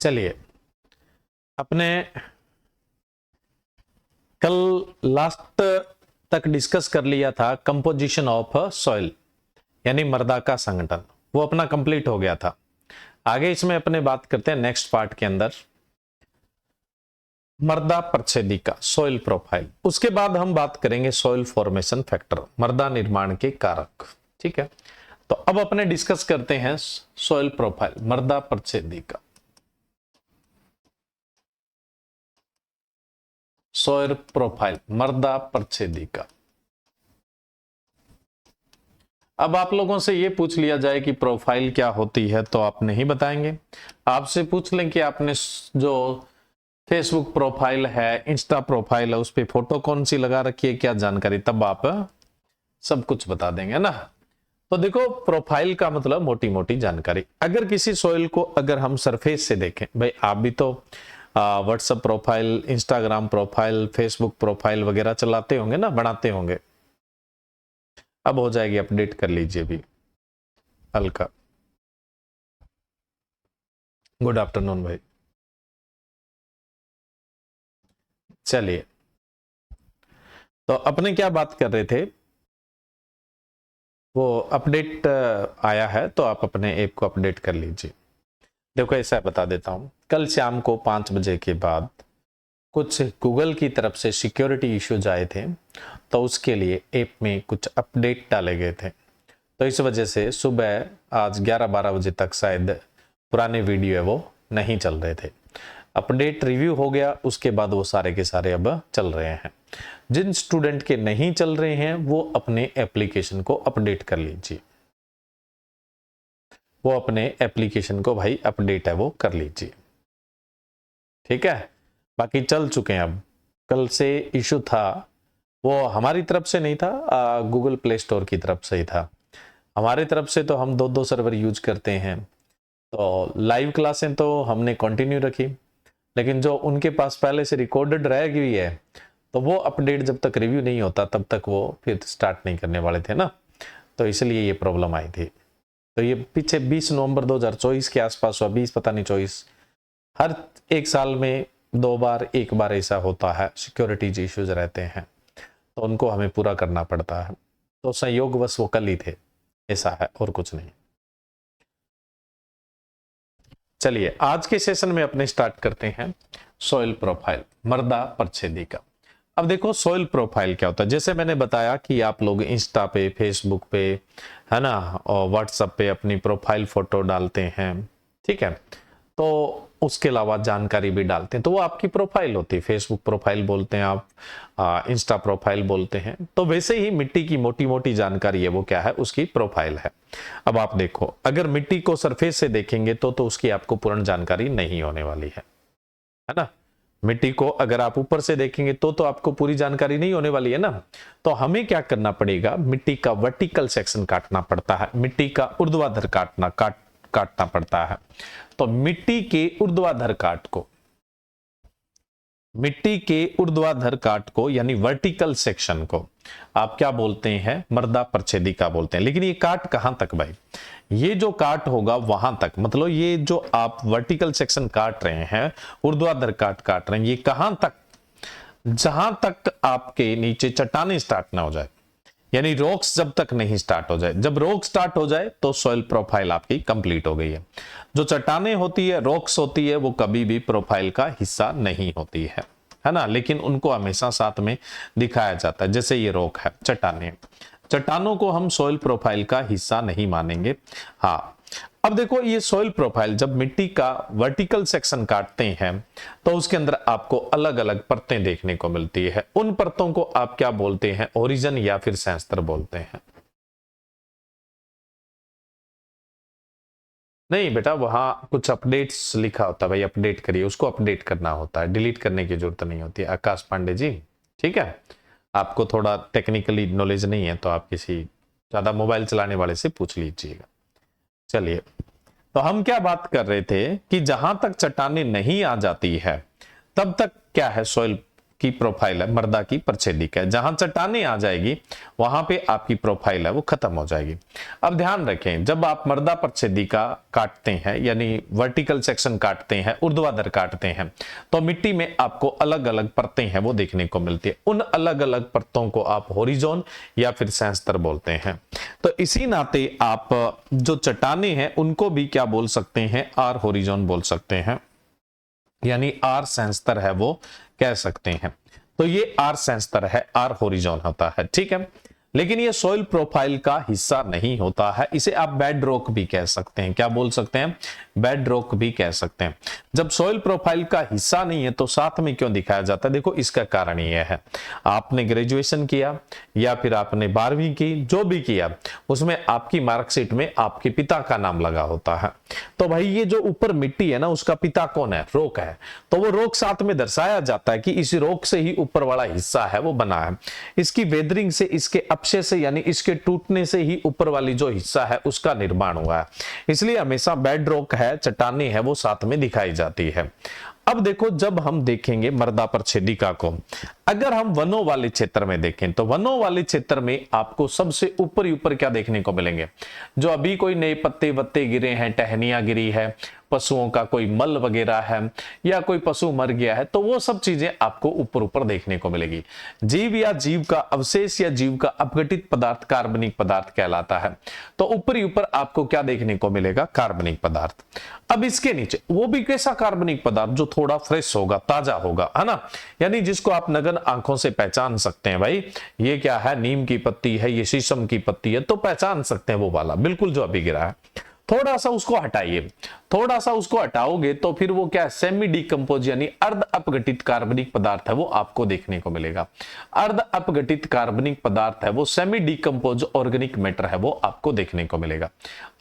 चलिए, अपने कल लास्ट तक डिस्कस कर लिया था कंपोजिशन ऑफ सॉइल यानी मृदा का संगठन, वो अपना कंप्लीट हो गया था। आगे इसमें अपने बात करते हैं नेक्स्ट पार्ट के अंदर मृदा प्रच्छेदिका सॉइल प्रोफाइल। उसके बाद हम बात करेंगे सॉइल फॉर्मेशन फैक्टर, मृदा निर्माण के कारक। ठीक है, तो अब अपने डिस्कस करते हैं सॉइल प्रोफाइल मृदा प्रच्छेदिका। सॉइल प्रोफाइल मृदा प्रच्छेदिका। अब आप लोगों से ये पूछ लिया जाए कि प्रोफाइल क्या होती है तो आप नहीं बताएंगे। आपसे पूछ लें कि आपने जो फेसबुक प्रोफाइल है, इंस्टा प्रोफाइल है, उस पर फोटो कौन सी लगा रखी है, क्या जानकारी, तब आप सब कुछ बता देंगे ना। तो देखो, प्रोफाइल का मतलब मोटी मोटी जानकारी। अगर किसी सॉइल को अगर हम सरफेस से देखें, भाई आप भी तो WhatsApp profile, Instagram profile, Facebook profile वगैरह चलाते होंगे ना, बनाते होंगे। अब हो जाएगी, अपडेट कर लीजिए भी हल्का। गुड आफ्टरनून भाई। चलिए, तो अपने क्या बात कर रहे थे, वो अपडेट आया है तो आप अपने ऐप को अपडेट कर लीजिए। देखो, ऐसा बता देता हूं, कल शाम को 5 बजे के बाद कुछ गूगल की तरफ से सिक्योरिटी इश्यूज आए थे, तो उसके लिए ऐप में कुछ अपडेट डाले गए थे। तो इस वजह से सुबह आज 11-12 बजे तक शायद पुराने वीडियो है वो नहीं चल रहे थे। अपडेट रिव्यू हो गया, उसके बाद वो सारे के सारे अब चल रहे हैं। जिन स्टूडेंट के नहीं चल रहे हैं वो अपने एप्लीकेशन को अपडेट कर लीजिए, वो अपने एप्लीकेशन को भाई अपडेट है वो कर लीजिए। ठीक है, बाकी चल चुके हैं। अब कल से इशू था, वो हमारी तरफ से नहीं था, गूगल प्ले स्टोर की तरफ से ही था। हमारी तरफ से तो हम 2-2 सर्वर यूज करते हैं, तो लाइव क्लासें तो हमने कंटिन्यू रखी, लेकिन जो उनके पास पहले से रिकॉर्डेड रह गई है, तो वो अपडेट जब तक रिव्यू नहीं होता तब तक वो फिर स्टार्ट नहीं करने वाले थे ना, तो इसलिए ये प्रॉब्लम आई थी। तो ये पीछे 20 नवंबर 2024 के आसपास हुआ, 20 पता नहीं 24, हर एक साल में 2 बार 1 बार ऐसा होता है, सिक्योरिटीज इश्यूज रहते हैं, तो उनको हमें पूरा करना पड़ता है। तो संयोगवश वो कल ही थे, ऐसा है और कुछ नहीं। चलिए, आज के सेशन में अपने स्टार्ट करते हैं सॉइल प्रोफाइल मृदा प्रच्छेदिका। अब देखो, सॉइल प्रोफाइल क्या होता है। जैसे मैंने बताया कि आप लोग इंस्टा पे, फेसबुक पे, है ना, और व्हाट्सएप पे अपनी प्रोफाइल फोटो डालते हैं, ठीक है, तो उसके अलावा जानकारी भी डालते हैं, तो वो आपकी प्रोफाइल होती है। फेसबुक प्रोफाइल बोलते हैं आप, इंस्टा प्रोफाइल बोलते हैं। तो वैसे ही मिट्टी की मोटी मोटी जानकारी है वो क्या है, उसकी प्रोफाइल है। अब आप देखो, अगर मिट्टी को सरफेस से देखेंगे तो उसकी आपको पूर्ण जानकारी नहीं होने वाली है ना। मिट्टी को अगर आप ऊपर से देखेंगे तो आपको पूरी जानकारी नहीं होने वाली है ना। तो हमें क्या करना पड़ेगा, मिट्टी का वर्टिकल सेक्शन काटना पड़ता है, मिट्टी का ऊर्ध्वाधर काटना पड़ता है। तो मिट्टी के ऊर्ध्वाधर काट को यानी वर्टिकल सेक्शन को आप क्या बोलते हैं, मृदा प्रच्छेदिका बोलते हैं। लेकिन ये काट कहां तक भाई, ये जो काट होगा वहां तक, मतलब ये जो आप वर्टिकल सेक्शन काट रहे हैं, ऊर्ध्वाधर काट रहे हैं, ये कहां तक, जहां तक आपके नीचे चट्टानें स्टार्ट ना हो जाए, यानी रॉक्स जब तक नहीं स्टार्ट हो जाए। जब रॉक स्टार्ट हो जाए तो सॉइल प्रोफाइल आपकी कंप्लीट हो गई है। जो चट्टानें होती है, रॉक्स होती है, वो कभी भी प्रोफाइल का हिस्सा नहीं होती है ना, लेकिन उनको हमेशा साथ में दिखाया जाता है। जैसे ये रॉक है, चट्टानों को हम सॉइल प्रोफाइल का हिस्सा नहीं मानेंगे। हाँ, अब देखो, ये सॉइल प्रोफाइल जब मिट्टी का वर्टिकल सेक्शन काटते हैं तो उसके अंदर आपको अलग अलग परतें देखने को मिलती है। उन परतों को आप क्या बोलते हैं, ओरिजिन या फिर सेंसर बोलते हैं। नहीं बेटा, वहां कुछ अपडेट्स लिखा होता है भाई, अपडेट करिए, उसको अपडेट करना होता है, डिलीट करने की जरूरत नहीं होती है। आकाश पांडे जी, ठीक है, आपको थोड़ा टेक्निकली नॉलेज नहीं है तो आप किसी ज्यादा मोबाइल चलाने वाले से पूछ लीजिएगा। चलिए, तो हम क्या बात कर रहे थे कि जहां तक चट्टानें नहीं आ जाती है तब तक क्या है, सॉइल की प्रोफाइल है, मृदा की प्रच्छेदिका है। जहां चट्टानें आ जाएगी वहां पे आपकी प्रोफाइल है वो खत्म हो जाएगी। अब ध्यान रखें, जब आप मृदा प्रच्छेदिका काटते हैं यानी वर्टिकल सेक्शन काटते हैं, ऊर्ध्वाधर काटते हैं, तो मिट्टी में आपको अलग अलग परतें हैं वो देखने को मिलती है। उन अलग अलग परतों को आप होरिजोन या फिर सहस्तर बोलते हैं। तो इसी नाते आप जो चट्टानें हैं उनको भी क्या बोल सकते हैं, आर होरिजोन बोल सकते हैं, यानी आर सहस्तर है वो कह सकते हैं। तो ये आर सहस्तर है, आर होरिजोन होता है, ठीक है। लेकिन ये सॉइल प्रोफाइल का हिस्सा नहीं होता है, इसे आप बेड रॉक भी कह सकते हैं। क्या बोल सकते हैं, बेड रॉक भी कह सकते हैं। जब सॉइल प्रोफाइल का हिस्सा नहीं है तो साथ में क्यों दिखाया जाता है? देखो इसका कारण यह है, आपने ग्रेजुएशन किया या फिर आपने 12वीं की, जो भी किया उसमें आपकी मार्कशीट में आपके पिता का नाम लगा होता है। तो भाई ये जो ऊपर मिट्टी है ना, उसका पिता कौन है? रॉक है। तो वो रॉक साथ में दर्शाया जाता है कि इस रॉक से ही ऊपर वाला हिस्सा है वो बना है। इसकी वेदरिंग से, इसके अपक्षय से यानी इसके टूटने से ही ऊपर वाली जो हिस्सा है उसका निर्माण हुआ है। इसलिए हमेशा बेड रॉक है, चट्टानें है वो साथ में दिखाई जाती है। अब देखो, जब हम देखेंगे मृदा प्रच्छेदिका को, अगर हम वनों वाले क्षेत्र में देखें तो वनों वाले क्षेत्र में आपको सबसे ऊपर ही ऊपर क्या देखने को मिलेंगे? जो अभी कोई नए पत्ते वत्ते गिरे हैं, टहनियां गिरी है, पशुओं का कोई मल वगैरह है या कोई पशु मर गया है, तो वो सब चीजें आपको ऊपर ऊपर देखने को मिलेगी। जीव या जीव का अवशेष या जीव का अपघटित पदार्थ कार्बनिक पदार्थ कहलाता है। तो ऊपर ही ऊपर आपको क्या देखने को मिलेगा? कार्बनिक पदार्थ। अब इसके नीचे वो भी कैसा कार्बनिक पदार्थ? जो थोड़ा फ्रेश होगा, ताजा होगा, है ना, यानी जिसको आप नगन आंखों से पहचान सकते हैं। भाई ये क्या है? नीम की पत्ती है, ये शीशम की पत्ती है, तो पहचान सकते हैं वो वाला बिल्कुल जो अभी गिरा है। थोड़ा सा उसको हटाइए, थोड़ा सा उसको हटाओगे तो फिर वो क्या, सेमी डिकम्पोज यानी अर्ध अपघटित कार्बनिक पदार्थ है वो आपको देखने को मिलेगा। अर्ध अपघटित कार्बनिक पदार्थ है वो सेमी डिकम्पोज ऑर्गेनिक मैटर है वो आपको देखने को मिलेगा।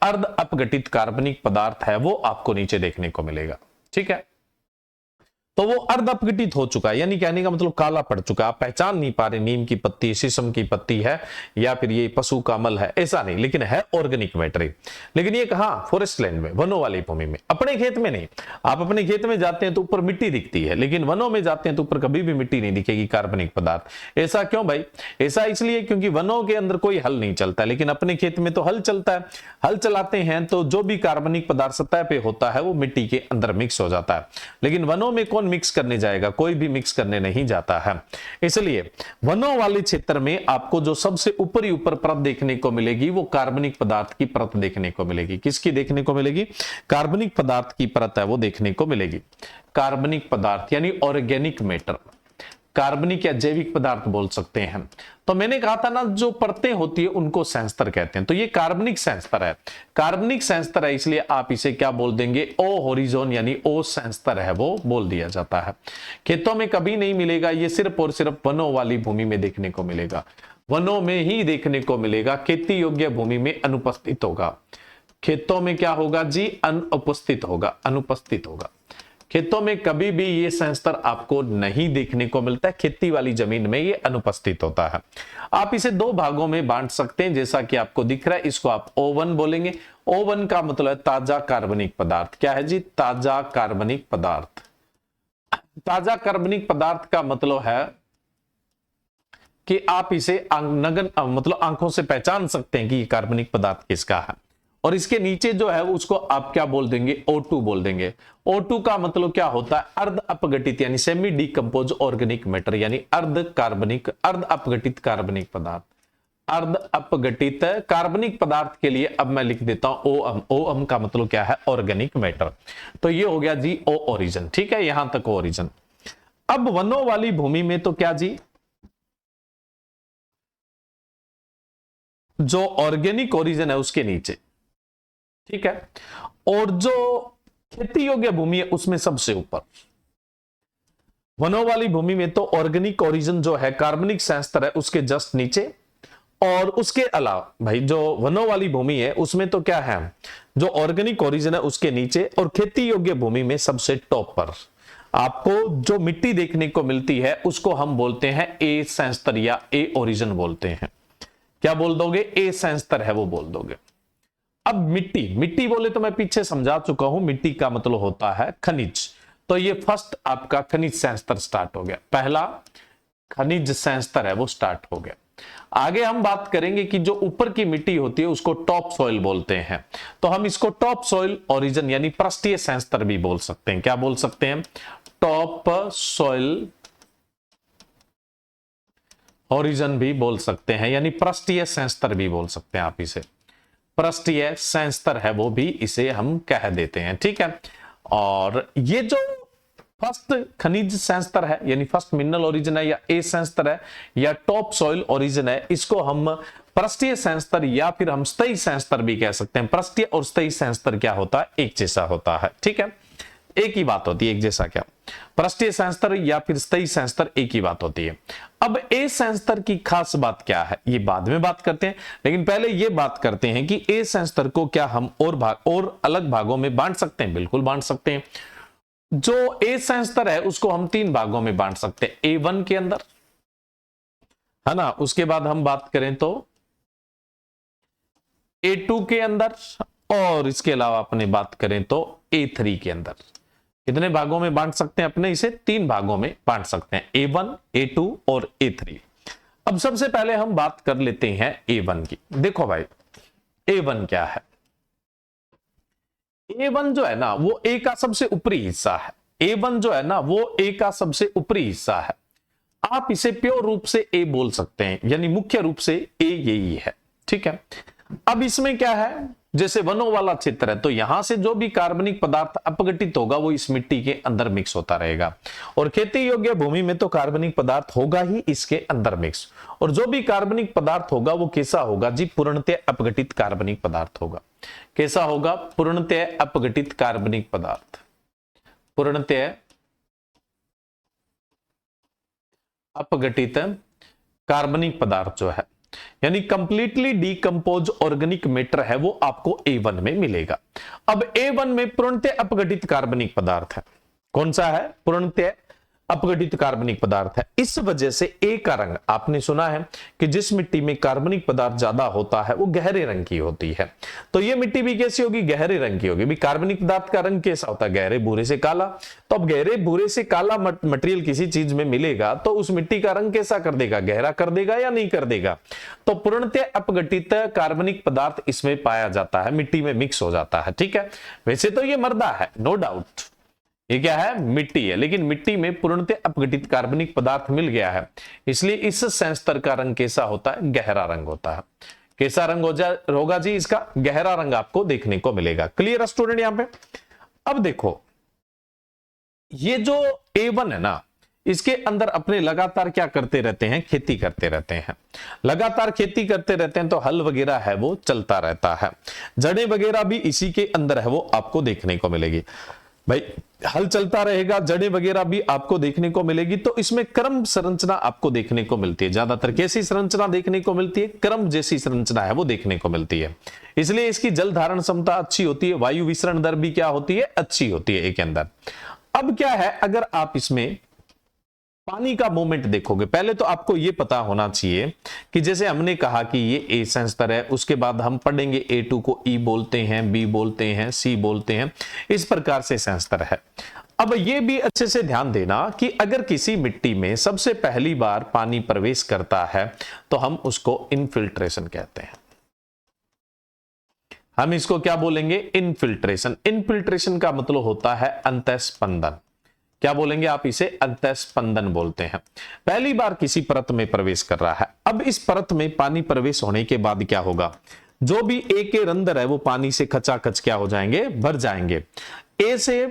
अर्ध अपघटित कार्बनिक पदार्थ है वो आपको नीचे देखने को मिलेगा, ठीक है। तो वो अर्ध अपघटित हो चुका है, यानी कहने का मतलब काला पड़ चुका है। आप पहचान नहीं पा रहे नीम की पत्ती, शीशम की पत्ती है या फिर ये पशु का मल है, ऐसा नहीं, लेकिन है ऑर्गेनिक मैटर। लेकिन ये कहां? फॉरेस्ट लैंड में, वनों वाली भूमि में, अपने खेत में नहीं। आप अपने खेत में जाते हैं तो ऊपर मिट्टी दिखती है, लेकिन वनों में जाते हैं तो ऊपर कभी भी मिट्टी नहीं दिखेगी, कार्बनिक पदार्थ। ऐसा क्यों भाई? ऐसा इसलिए क्योंकि वनों के अंदर कोई हल नहीं चलता, लेकिन अपने खेत में तो हल चलता है। हल चलाते हैं तो जो भी कार्बनिक पदार्थ सतह पे होता है वो मिट्टी के अंदर मिक्स हो जाता है। लेकिन वनों में कौन मिक्स करने जाएगा? कोई भी मिक्स करने नहीं जाता है। इसलिए वनों वाले क्षेत्र में आपको जो सबसे ऊपर ही ऊपर परत देखने को मिलेगी वो कार्बनिक पदार्थ की परत देखने को मिलेगी। किसकी देखने को मिलेगी? कार्बनिक पदार्थ की परत है वो देखने को मिलेगी। कार्बनिक पदार्थ यानी ऑर्गेनिक मैटर, कार्बनिक या जैविक पदार्थ बोल सकते हैं। तो मैंने कहा था ना, जो परतें होती है उनको सहस्तर कहते हैं। तो ये कार्बनिक सहस्तर है, कार्बनिक सहस्तर है, इसलिए आप इसे क्या बोल देंगे? ओ होरिजोन यानी ओ सहस्तर है वो बोल दिया जाता है। खेतों में कभी नहीं मिलेगा, ये सिर्फ और सिर्फ वनों वाली भूमि में देखने को मिलेगा, वनों में ही देखने को मिलेगा। खेती योग्य भूमि में अनुपस्थित होगा। खेतों में क्या होगा जी? अनुपस्थित होगा, अनुपस्थित होगा। खेतों में कभी भी ये सहस्तर आपको नहीं देखने को मिलता है, खेती वाली जमीन में ये अनुपस्थित होता है। आप इसे दो भागों में बांट सकते हैं, जैसा कि आपको दिख रहा है। इसको आप O1 बोलेंगे। O1 का मतलब है ताजा कार्बनिक पदार्थ। क्या है जी? ताजा कार्बनिक पदार्थ। ताजा कार्बनिक पदार्थ का मतलब है कि आप इसे नगन मतलब आंखों से पहचान सकते हैं कि ये कार्बनिक पदार्थ किसका है। और इसके नीचे जो है उसको आप क्या बोल देंगे? O2 बोल देंगे। O2 का मतलब क्या होता है? अर्ध अपघटित यानी सेमी डिकम्पोज ऑर्गेनिक मैटर, यानी अर्ध अपघटित कार्बनिक पदार्थ। अर्ध अपघटित कार्बनिक पदार्थ के लिए अब मैं लिख देता हूं OM। OM का मतलब क्या है? Organic matter. तो ये हो गया जी O ओरिजिन, ठीक है, यहां तक ओरिजिन। अब वनों वाली भूमि में तो क्या जी? जो ऑर्गेनिक ओरिजिन है उसके नीचे, ठीक है, और जो खेती योग्य भूमि है उसमें सबसे ऊपर। वनों वाली भूमि में तो ऑर्गेनिक ओरिजिन जो है, कार्बनिक सहस्तर है, उसके जस्ट नीचे। और उसके अलावा भाई जो वनों वाली भूमि है उसमें तो क्या है? जो ऑर्गेनिक ओरिजिन है उसके नीचे, और खेती योग्य भूमि में सबसे टॉप पर आपको जो मिट्टी देखने को मिलती है उसको हम बोलते हैं ए सहस्तर या ए ओरिजिन बोलते हैं। क्या बोल दोगे? ए सहस्तर है वो बोल दोगे। अब मिट्टी, मिट्टी बोले तो मैं पीछे समझा चुका हूं, मिट्टी का मतलब होता है खनिज। तो ये फर्स्ट आपका खनिज संस्तर स्टार्ट हो गया, पहला खनिज संस्तर है वो स्टार्ट हो गया। आगे हम बात करेंगे कि जो ऊपर की मिट्टी होती है उसको टॉप सॉइल बोलते हैं, तो हम इसको टॉप सॉइल ओरिजिन यानी पृष्ठीय संस्तर भी बोल सकते हैं। क्या बोल सकते हैं? टॉप सॉइल ओरिजिन भी बोल सकते हैं, यानी पृष्ठीय संस्तर भी बोल सकते हैं आप इसे, पृष्ठीय संस्तर है वो भी इसे हम कह देते हैं, ठीक है। और ये जो फर्स्ट खनिज संस्तर है यानी फर्स्ट मिनरल ओरिजिन है या ए संस्तर है या टॉप सॉइल ओरिजिन है, इसको हम पृष्ठीय संस्तर या फिर हम स्तयी संस्तर भी कह सकते हैं। पृष्ठीय और स्तयी संस्तर क्या होता है? एक जैसा होता है, ठीक है, एक ही बात होती है, एक जैसा क्या, पृष्ठीय संस्तर या फिर स्तयी संस्तर एक ही बात होती है। अब ए संस्तर की खास बात क्या है ये बाद में बात करते हैं, लेकिन पहले ये बात करते हैं कि ए संस्तर को क्या हम और अलग भागों में बांट सकते हैं? बिल्कुल बांट सकते हैं। जो ए संस्तर है उसको हम 3 भागों में बांट सकते हैं, A1 के अंदर, है ना, उसके बाद हम बात करें तो A2 के अंदर, और इसके अलावा अपने बात करें तो A3 के अंदर। कितने भागों में बांट सकते हैं? अपने इसे 3 भागों में बांट सकते हैं, A1, A2 और A3। अब सबसे पहले हम बात कर लेते हैं A1 की। देखो भाई A1 क्या है? A1 जो है ना वो A का सबसे ऊपरी हिस्सा है। A1 जो है ना वो A का सबसे ऊपरी हिस्सा है। आप इसे प्योर रूप से A बोल सकते हैं, यानी मुख्य रूप से A यही है, ठीक है। अब इसमें क्या है, जैसे वनों वाला क्षेत्र है तो यहां से जो भी कार्बनिक पदार्थ अपघटित होगा वो इस मिट्टी के अंदर मिक्स होता रहेगा, और खेती योग्य भूमि में तो कार्बनिक पदार्थ होगा ही इसके अंदर मिक्स, और जो भी कार्बनिक पदार्थ होगा वो कैसा होगा जी? पूर्णतः अपघटित कार्बनिक पदार्थ होगा। कैसा होगा? पूर्णतः अपघटित कार्बनिक पदार्थ, पूर्णतः अपघटित कार्बनिक पदार्थ जो है, यानी कंप्लीटली डीकंपोज ऑर्गेनिक मैटर है वो आपको A1 में मिलेगा। अब A1 में पूर्णतः अपघटित कार्बनिक पदार्थ है, कौन सा है? पूर्णतः अपघटित कार्बनिक पदार्थ है। इस वजह से A का रंग, आपने सुना है कि जिस मिट्टी में कार्बनिक पदार्थ ज्यादा होता है वो गहरे रंग की होती है, तो ये मिट्टी भी कैसी होगी? गहरे रंग की होगी। भी कार्बनिक पदार्थ का रंग कैसा होता है? गहरे भूरे से काला। तो अब गहरे भूरे से काला मटेरियल किसी चीज में मिलेगा तो उस मिट्टी का रंग कैसा कर देगा? गहरा कर देगा या नहीं कर देगा? तो पूर्णतः अपघटित कार्बनिक पदार्थ इसमें पाया जाता है, मिट्टी में मिक्स हो जाता है, ठीक है। वैसे तो ये मृदा है, नो डाउट, ये क्या है? मिट्टी है, लेकिन मिट्टी में पूर्णतः अपघटित कार्बनिक पदार्थ मिल गया है, इसलिए इस संस्तर का रंग कैसा होता है? गहरा रंग होता है। कैसा रंग होगा जी इसका? गहरा रंग आपको देखने को मिलेगा। क्लियर है स्टूडेंट यहां पे? अब देखो ये जो A1 है ना, इसके अंदर अपने लगातार क्या करते रहते हैं? खेती करते रहते हैं। लगातार खेती करते रहते हैं तो हल वगैरह है वो चलता रहता है, जड़ें वगैरह भी इसी के अंदर है वो आपको देखने को मिलेगी। भाई हल चलता रहेगा, जड़ें वगैरह भी आपको देखने को मिलेगी, तो इसमें क्रम संरचना आपको देखने को मिलती है। ज्यादातर कैसी संरचना देखने को मिलती है? क्रम जैसी संरचना है वो देखने को मिलती है, इसलिए इसकी जल धारण क्षमता अच्छी होती है, वायु विसरण दर भी क्या होती है? अच्छी होती है एक के अंदर। अब क्या है, अगर आप इसमें पानी का मूवमेंट देखोगे, पहले तो आपको यह पता होना चाहिए कि जैसे हमने कहा कि ये ए संस्तर है, उसके बाद हम पढ़ेंगे A2 को E बोलते हैं, B बोलते हैं, C बोलते हैं, इस प्रकार से संस्तर है। अब ये भी अच्छे से ध्यान देना कि अगर किसी मिट्टी में सबसे पहली बार पानी प्रवेश करता है तो हम उसको इनफिल्ट्रेशन कहते हैं। हम इसको क्या बोलेंगे? इनफिल्ट्रेशन। इनफिल्ट्रेशन का मतलब होता है अंतःस्पंदन। क्या बोलेंगे आप इसे? अंतःस्पंदन बोलते हैं। पहली बार किसी परत में प्रवेश कर रहा है, अब इस परत में पानी प्रवेश होने के बाद क्या होगा? जो भी ए के रंध्र है वो पानी से खचाखच क्या हो जाएंगे? भर जाएंगे। ए से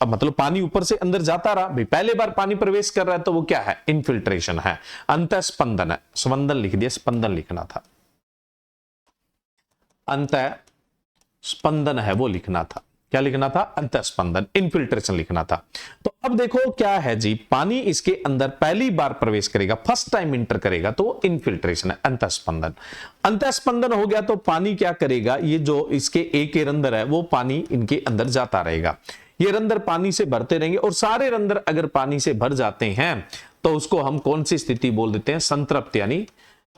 मतलब पानी ऊपर से अंदर जाता रहा, भाई पहले बार पानी प्रवेश कर रहा है तो वो क्या है? इनफिल्ट्रेशन है, अंतःस्पंदन है। स्पंदन लिख दिया, स्पंदन लिखना था, अंतःस्पंदन है वो लिखना था। क्या लिखना था? अंतःस्पंदन, इनफिल्ट्रेशन लिखना था। तो अब देखो क्या है जी, पानी इसके अंदर पहली बार प्रवेश करेगा, फर्स्ट टाइम इंटर करेगा तो इनफिल्ट्रेशन है, अंतःस्पंदन। अंतःस्पंदन हो गया तो पानी क्या करेगा? ये जो इसके ए के रंध्र है वो पानी इनके अंदर जाता रहेगा, ये रंध्र पानी से भरते रहेंगे, और सारे रंध्र अगर पानी से भर जाते हैं तो उसको हम कौन सी स्थिति बोल देते हैं? संतृप्त यानी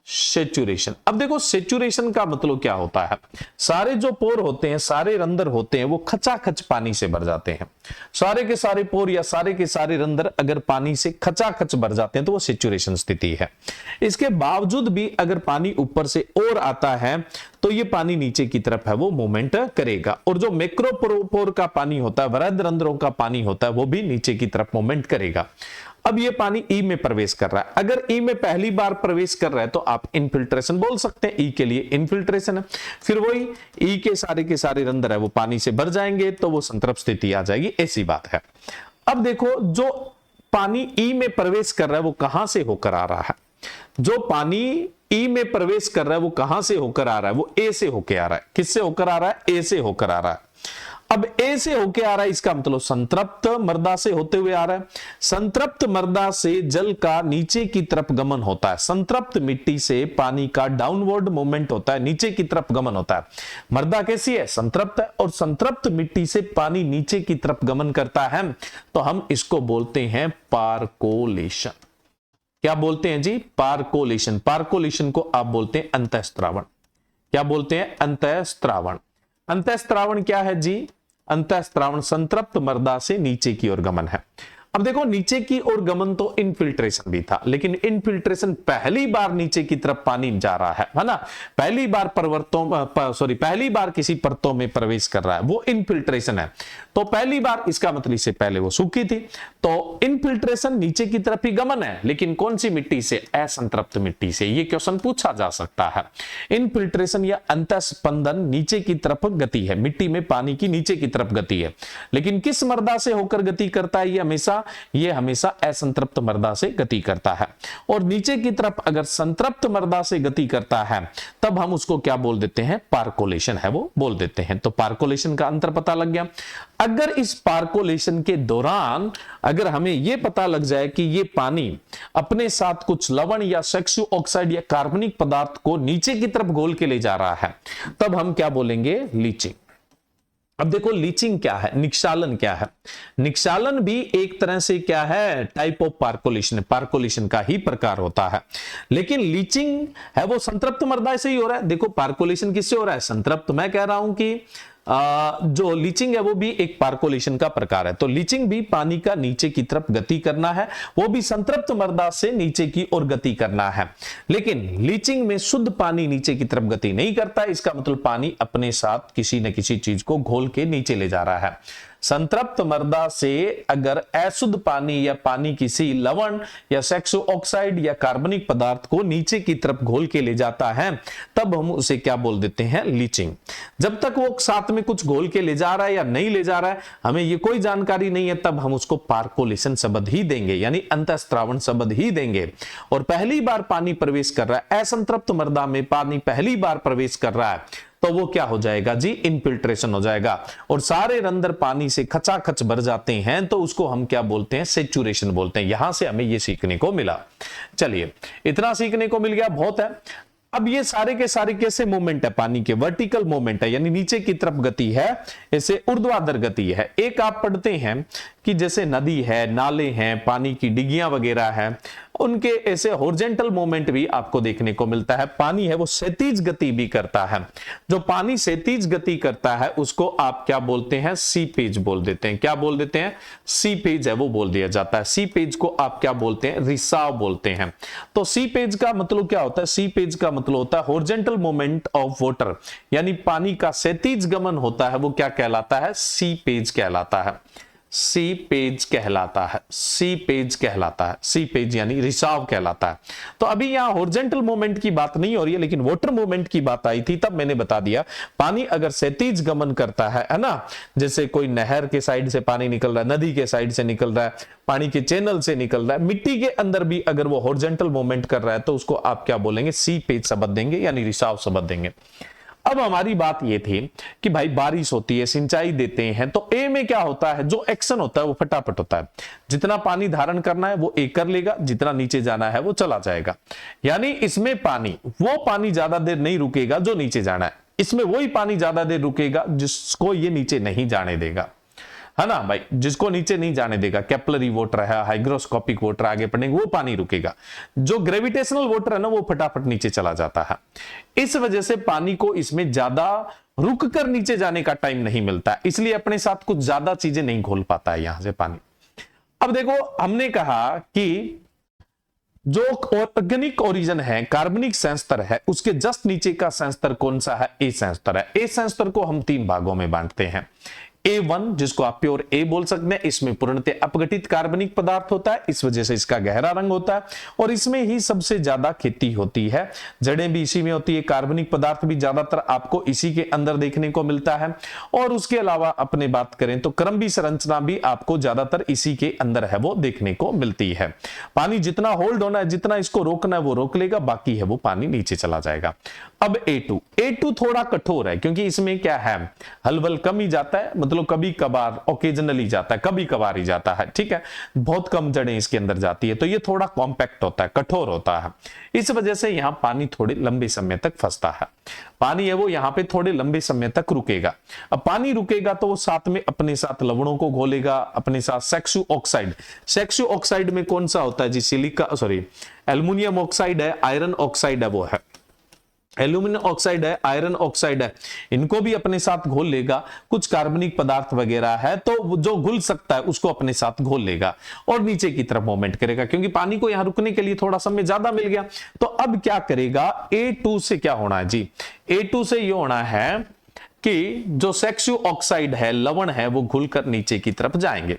सेचुरेशन। अब देखो सेचुरेशन का मतलब क्या होता है, सारे जो पोर होते हैं, सारे रंध्र होते हैं, वो खचाखच पानी से भर जाते हैं। सारे के सारे पोर या सारे के सारे रंध्र अगर पानी से खचाखच भर जाते हैं तो वो सेचुरेशन स्थिति है। इसके बावजूद भी अगर पानी ऊपर से और आता है तो ये पानी नीचे की तरफ है वो मूवमेंट करेगा, और जो मैक्रो पोर का पानी होता है, वृहद रंध्रों का पानी होता है, वो भी नीचे की तरफ मूवमेंट करेगा। अब ये पानी ई में प्रवेश कर रहा है। अगर ई में पहली बार प्रवेश कर रहा है तो आप इनफिल्ट्रेशन बोल सकते हैं, ई के लिए इनफिल्ट्रेशन है। फिर वही ई के सारे रंध्र है वो पानी से भर जाएंगे तो वो संतृप्त स्थिति आ जाएगी, ऐसी बात है। अब देखो जो पानी ई में प्रवेश कर रहा है वो कहां से होकर आ रहा है, जो पानी ई में प्रवेश कर रहा है वो कहां से होकर आ रहा है, वो ए से होकर आ रहा है। किससे होकर आ रहा है, ए से होकर आ रहा है। अब ए से होके आ रहा है, इसका मतलब संतृप्त मृदा से होते हुए आ रहा है। संतृप्त मृदा से जल का नीचे की तरफ गमन होता है। संतृप्त मिट्टी से पानी का डाउनवर्ड मूवमेंट होता है, नीचे की तरफ गमन होता है। मृदा कैसी है, संतृप्त है, और संतृप्त मिट्टी से पानी नीचे की तरफ गमन करता है तो हम इसको बोलते हैं पार्कोलेशन। क्या बोलते हैं जी, पार्कोलेशन। पार्कोलेशन को आप बोलते हैं अंतःस्त्रावण। क्या बोलते हैं, अंतःस्त्रावण। अंतःस्त्रावण क्या है जी, अंतःस्त्रावण संतृप्त मृदा से नीचे की ओर गमन है। अब देखो नीचे की ओर गमन तो इनफिल्ट्रेशन भी था, लेकिन इनफिल्ट्रेशन पहली बार नीचे की तरफ पानी जा रहा है ना, पहली बार पहली बार किसी परतों में प्रवेश कर रहा है, वो इनफिल्ट्रेशन है। तो पहली बार, इसका मतलब इससे पहले वो सूखी थी, तो इनफिल्ट्रेशन नीचे की तरफ ही गमन है, लेकिन कौन सी मिट्टी से, असंतृप्त मिट्टी से। ये क्वेश्चन पूछा जा सकता है। इनफिल्ट्रेशन या अंतःस्पंदन नीचे की तरफ गति है, मिट्टी में पानी की नीचे की तरफ गति है, लेकिन किस मृदा से होकर गति करता है, ये हमेशा असंतृप्त मृदा से गति करता है। और नीचे की तरफ अगर संतृप्त मृदा से गति करता है तब हम उसको क्या बोल देते हैं, पार्कोलेशन है वो बोल देते हैं। तो पार्कोलेशन का अंतर पता लग गया। अगर इस पार्कोलेशन के दौरान अगर हमें यह पता लग जाए कि ये पानी अपने साथ कुछ लवण या सेक्सु ऑक्साइड या कार्बनिक पदार्थ को नीचे की तरफ घोल के ले जा रहा है, तब हम क्या बोलेंगे, लीचिंग। अब देखो लीचिंग क्या है, निक्षालन क्या है। निक्षालन भी एक तरह से क्या है, टाइप ऑफ पार्कोलेशन, पार्कोलेशन का ही प्रकार होता है। लेकिन लीचिंग है वो संतृप्त मृदा से ही हो रहा है। देखो पार्कोलेशन किससे हो रहा है, संतृप्त। मैं कह रहा हूं कि जो लीचिंग है वो भी एक पार्कोलेशन का प्रकार है। तो लीचिंग भी पानी का नीचे की तरफ गति करना है, वो भी संतृप्त मृदा से नीचे की ओर गति करना है। लेकिन लीचिंग में शुद्ध पानी नीचे की तरफ गति नहीं करता है, इसका मतलब पानी अपने साथ किसी न किसी चीज को घोल के नीचे ले जा रहा है। संतृप्त मृदा से अगर अशुद्ध पानी या पानी किसी लवण या सेक्सो ऑक्साइड या कार्बनिक पदार्थ को नीचे की तरफ घोल के ले जाता है तब हम उसे क्या बोल देते हैं, लीचिंग। जब तक वो साथ में कुछ घोल के ले जा रहा है या नहीं ले जा रहा है, हमें ये कोई जानकारी नहीं है, तब हम उसको पार्कोलेशन शब्द ही देंगे, यानी अंतःस्त्रावण शब्द ही देंगे। और पहली बार पानी प्रवेश कर रहा है, असंतृप्त मृदा में पानी पहली बार प्रवेश कर रहा है, तो वो क्या हो जाएगा जी, इनफिल्ट्रेशन हो जाएगा। और सारे रंध्र पानी से खचाखच भर जाते हैं तो उसको हम क्या बोलते हैं, सेचुरेशन बोलते हैं। यहां से हमें ये सीखने को मिला। चलिए इतना सीखने को मिल गया, बहुत है। अब ये सारे के सारे कैसे मूवमेंट है, पानी के वर्टिकल मूवमेंट है, यानी नीचे की तरफ गति है, ऐसे ऊर्ध्वाधर गति है। एक आप पढ़ते हैं कि जैसे नदी है, नाले हैं, पानी की डिगियां वगैरह है, उनके ऐसे हॉरिजॉन्टल मूवमेंट भी आपको देखने को मिलता है। पानी है वो क्षैतिज गति भी करता है। जो पानी क्षैतिज गति करता है उसको आप क्या बोलते हैं, सीपेज बोल देते हैं। क्या बोल देते हैं, सीपेज है वो बोल दिया जाता है। सीपेज को आप क्या बोलते हैं, रिसाव बोलते हैं। तो सीपेज का मतलब क्या होता है, सीपेज का मतलब होता है हॉरिजॉन्टल मूवमेंट ऑफ वाटर, यानी पानी का क्षैतिज गमन होता है, वो क्या कहलाता है, सीपेज कहलाता है। सी पेज कहलाता है, सी पेज कहलाता है, सी पेज यानी रिसाव कहलाता है। तो अभी यहां हॉरिजॉन्टल मूवमेंट की बात नहीं हो रही है, लेकिन वाटर मूवमेंट की बात आई थी, तब मैंने बता दिया पानी अगर क्षैतिज गमन करता है ना, जैसे कोई नहर के साइड से पानी निकल रहा है, नदी के साइड से निकल रहा है, पानी के चैनल से निकल रहा है, मिट्टी के अंदर भी अगर वो हॉरिजॉन्टल मूवमेंट कर रहा है तो उसको आप क्या बोलेंगे, सी पेज शब्द देंगे, यानी रिसाव शब्द देंगे। अब हमारी बात यह थी कि भाई बारिश होती है, सिंचाई देते हैं, तो ए में क्या होता है, जो एक्शन होता है वो फटाफट होता है। जितना पानी धारण करना है वो ए कर लेगा, जितना नीचे जाना है वो चला जाएगा। यानी इसमें पानी, वो पानी ज्यादा देर नहीं रुकेगा जो नीचे जाना है, इसमें वही पानी ज्यादा देर रुकेगा जिसको ये नीचे नहीं जाने देगा, है ना भाई, जिसको नीचे नहीं जाने देगा, कैपिलरी वाटर है, हाइग्रोस्कोपिक वाटर आगे पढ़ेंगे, वो पानी रुकेगा। जो ग्रेविटेशनल वाटर है ना, वो फटाफट नीचे चला जाता है। इस वजह से पानी को इसमें ज्यादा रुक कर नीचे जाने का टाइम नहीं मिलता है, इसलिए अपने साथ कुछ ज्यादा चीजें नहीं घोल पाता है यहां से पानी। अब देखो, हमने कहा कि जो ऑर्गेनिक ओरिजिन है, कार्बनिक संस्तर है, उसके जस्ट नीचे का संस्तर कौन सा है? ए संस्तर है। ए संस्तर को हम 3 भागों में बांटते हैं। A1 जिसको आप प्योर ए बोल सकते हैं, इसमें पूर्णतः अपघटित कार्बनिक पदार्थ होता है, इस वजह से इसका गहरा रंग होता है और इसमें ही सबसे ज्यादा खेती होती है। जड़ें भी इसी में होती है, कार्बनिक पदार्थ भी ज्यादातर आपको इसी के अंदर देखने को मिलता है। और उसके अलावा अपने बात करें तो क्रमबी संरचना भी आपको ज्यादातर इसी के अंदर है वो देखने को मिलती है। पानी जितना होल्ड होना है, जितना इसको रोकना है वो रोक लेगा, बाकी है वो पानी नीचे चला जाएगा। अब A2 थोड़ा कठोर है, क्योंकि इसमें क्या है, हलवल कम ही जाता है, मतलब कभी कभार ओकेजनली जाता है, कभी कभार ही जाता है, ठीक है, बहुत कम जड़ें इसके अंदर जाती है, तो ये थोड़ा कॉम्पैक्ट होता है, कठोर होता है। इस वजह से यहां पानी थोड़े लंबे समय तक फंसता है। पानी है वो यहां पे थोड़े लंबे समय तक रुकेगा। अब पानी रुकेगा तो वो साथ में अपने साथ लवणों को घोलेगा, अपने साथ सेक्सु ऑक्साइड। सेक्सु ऑक्साइड में कौन सा होता है जी? एल्युमिनियम ऑक्साइड है, आयरन ऑक्साइड है, वो है एल्यूमिनियम ऑक्साइड है, आयरन ऑक्साइड है, इनको भी अपने साथ घोल लेगा। कुछ कार्बनिक पदार्थ वगैरह है तो जो घुल सकता है उसको अपने साथ घोल लेगा और नीचे की तरफ मूवमेंट करेगा, क्योंकि पानी को यहां रुकने के लिए थोड़ा समय ज्यादा मिल गया। तो अब क्या करेगा? A2 से क्या होना है जी? A2 से ये होना है कि जो सेक्सु ऑक्साइड है, लवण है, वो घुलकर नीचे की तरफ जाएंगे।